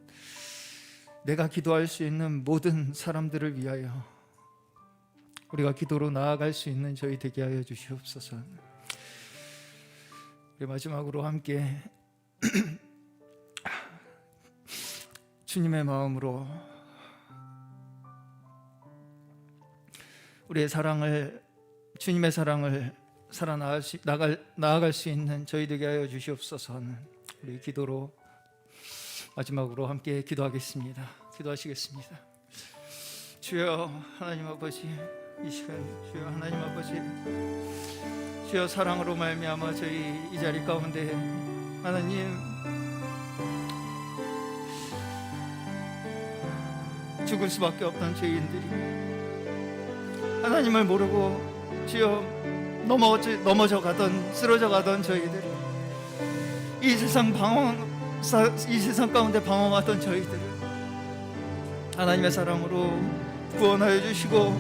내가 기도할 수 있는 모든 사람들을 위하여 우리가 기도로 나아갈 수 있는 저희 되게 하여 주시옵소서. 우리 마지막으로 함께 주님의 마음으로 우리의 사랑을, 주님의 사랑을 나아갈 수 있는 저희 되게 하여 주시옵소서 하는 우리 기도로 마지막으로 함께 기도하겠습니다. 기도하시겠습니다. 주여 하나님 아버지, 이 시간 주여 하나님 아버지, 주여 사랑으로 말미암아 저희 이 자리 가운데 하나님 죽을 수밖에 없던 죄인들이 하나님을 모르고 주여 넘어져 가던, 쓰러져 가던 저희들이 이 세상 가운데 방황하던 저희들을 하나님의 사랑으로 구원하여 주시고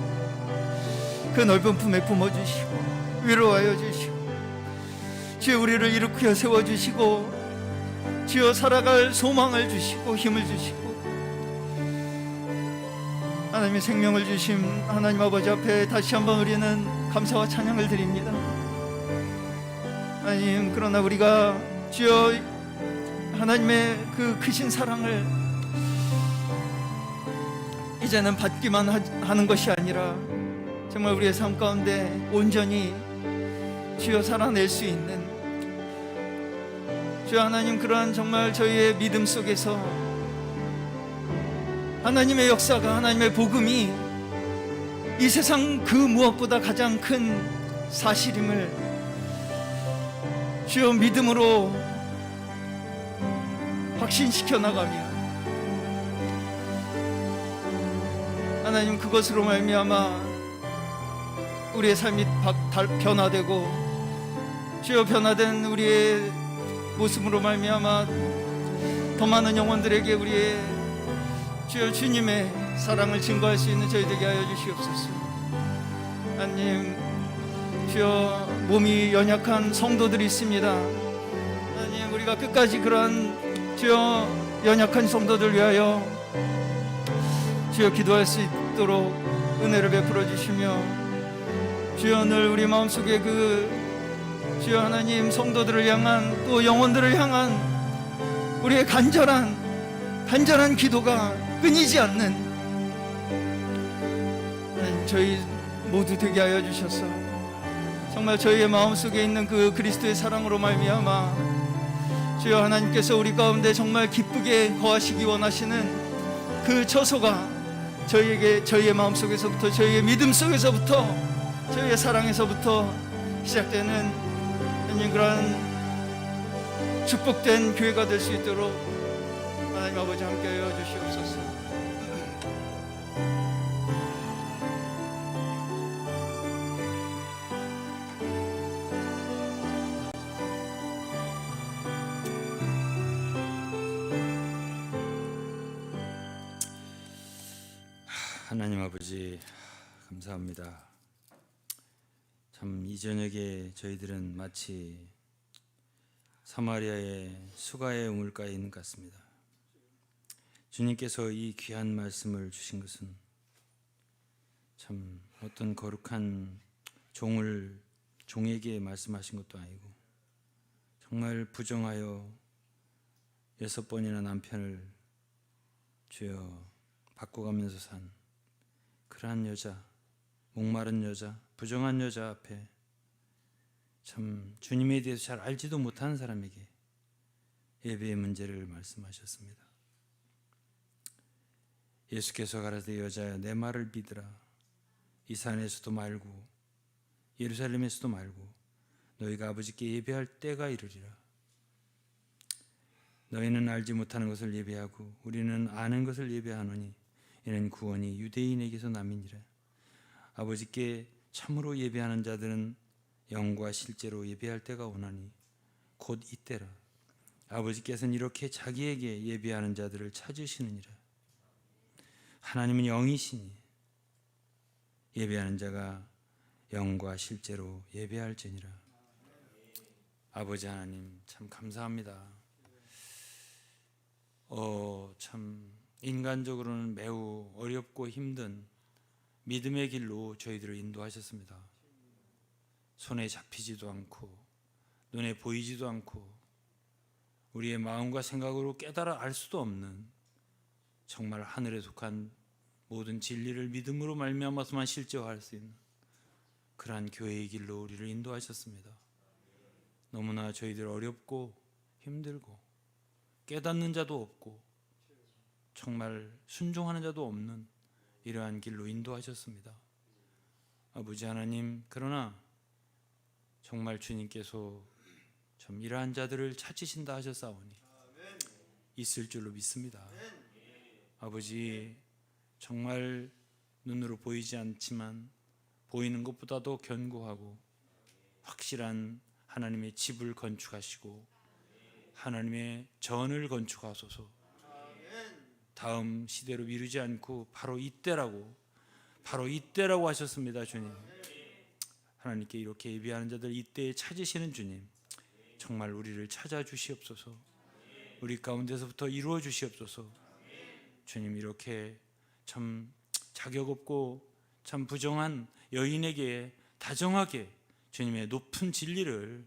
그 넓은 품에 품어주시고 위로하여 주시고 주여 우리를 일으켜 세워주시고 주여 살아갈 소망을 주시고 힘을 주시고 하나님의 생명을 주심 하나님 아버지 앞에 다시 한번 우리는 감사와 찬양을 드립니다. 하나님, 그러나 우리가 주여 하나님의 그 크신 사랑을 이제는 받기만 하는 것이 아니라 정말 우리의 삶 가운데 온전히 주여 살아낼 수 있는 주여 하나님, 그러한 정말 저희의 믿음 속에서 하나님의 역사가, 하나님의 복음이 이 세상 그 무엇보다 가장 큰 사실임을 주여 믿음으로 확신시켜 나가며 하나님 그것으로 말미암아 우리의 삶이 변화되고 주여 변화된 우리의 모습으로 말미암아 더 많은 영혼들에게 우리의 주여 주님의 사랑을 증거할 수 있는 저희 되게 하여 주시옵소서. 하나님 주여 몸이 연약한 성도들이 있습니다. 하나님 우리가 끝까지 그러한 주여 연약한 성도들 위하여 주여 기도할 수 있도록 은혜를 베풀어 주시며 주여 늘 우리 마음속에 그 주여 하나님 성도들을 향한 또 영혼들을 향한 우리의 간절한 기도가 끊이지 않는 하나님 저희 모두 되게 하여 주셔서 정말 저희의 마음속에 있는 그 그리스도의 사랑으로 말미암아 주여 하나님께서 우리 가운데 정말 기쁘게 거하시기 원하시는 그 처소가 저희에게 저희의 마음속에서부터 저희의 믿음 속에서부터 저희의 사랑에서부터 시작되는 하나님 그런 축복된 교회가 될 수 있도록 하나님 아버지 함께하여 주시옵소서. 하나님 아버지 감사합니다. 참 이 저녁에 저희들은 마치 사마리아의 수가의 우물가에 있는 것 같습니다. 주님께서 이 귀한 말씀을 주신 것은 참 어떤 거룩한 종에게 말씀하신 것도 아니고 정말 부정하여 6번이나 남편을 주여 바꿔가면서 산 그러한 여자, 목마른 여자, 부정한 여자 앞에 참 주님에 대해서 잘 알지도 못하는 사람에게 예배의 문제를 말씀하셨습니다. 예수께서 가라사대 여자야 내 말을 믿으라. 이 산에서도 말고 예루살렘에서도 말고 너희가 아버지께 예배할 때가 이르리라. 너희는 알지 못하는 것을 예배하고 우리는 아는 것을 예배하노니 이는 구원이 유대인에게서 남이니라. 아버지께 참으로 예배하는 자들은 영과 실제로 예배할 때가 오나니 곧 이때라. 아버지께서는 이렇게 자기에게 예배하는 자들을 찾으시느니라. 하나님은 영이시니 예배하는 자가 영과 실제로 예배할지니라. 아버지 하나님 참 감사합니다. 참 인간적으로는 매우 어렵고 힘든 믿음의 길로 저희들을 인도하셨습니다. 손에 잡히지도 않고 눈에 보이지도 않고 우리의 마음과 생각으로 깨달아 알 수도 없는 정말 하늘에 속한 모든 진리를 믿음으로 말미암아서만 실제화할 수 있는 그러한 교회의 길로 우리를 인도하셨습니다. 너무나 저희들 어렵고 힘들고 깨닫는 자도 없고 정말 순종하는 자도 없는 이러한 길로 인도하셨습니다. 아버지 하나님, 그러나 정말 주님께서 참 이러한 자들을 찾으신다 하셨사오니 있을 줄로 믿습니다. 아버지, 정말 눈으로 보이지 않지만 보이는 것보다도 견고하고 확실한 하나님의 집을 건축하시고 하나님의 전을 건축하소서. 다음 시대로 미루지 않고 바로 이때라고 하셨습니다. 주님, 하나님께 이렇게 예비하는 자들 이때에 찾으시는 주님, 정말 우리를 찾아주시옵소서. 우리 가운데서부터 이루어 주시옵소서. 주님, 이렇게 참 자격 없고 참 부정한 여인에게 다정하게 주님의 높은 진리를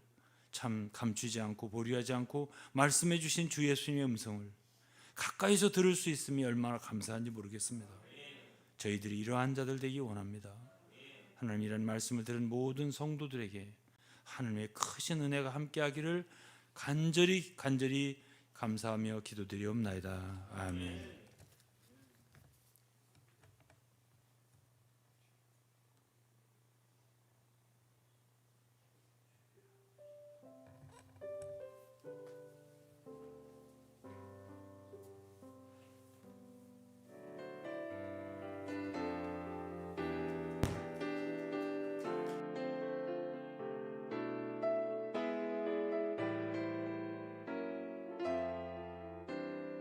참 감추지 않고 보류하지 않고 말씀해 주신 주 예수님의 음성을 가까이서 들을 수 있음이 얼마나 감사한지 모르겠습니다. 저희들이 이러한 자들 되기 원합니다. 하나님이라는 말씀을 들은 모든 성도들에게 하나님의 크신 은혜가 함께하기를 간절히 감사하며 기도드리옵나이다. 아멘.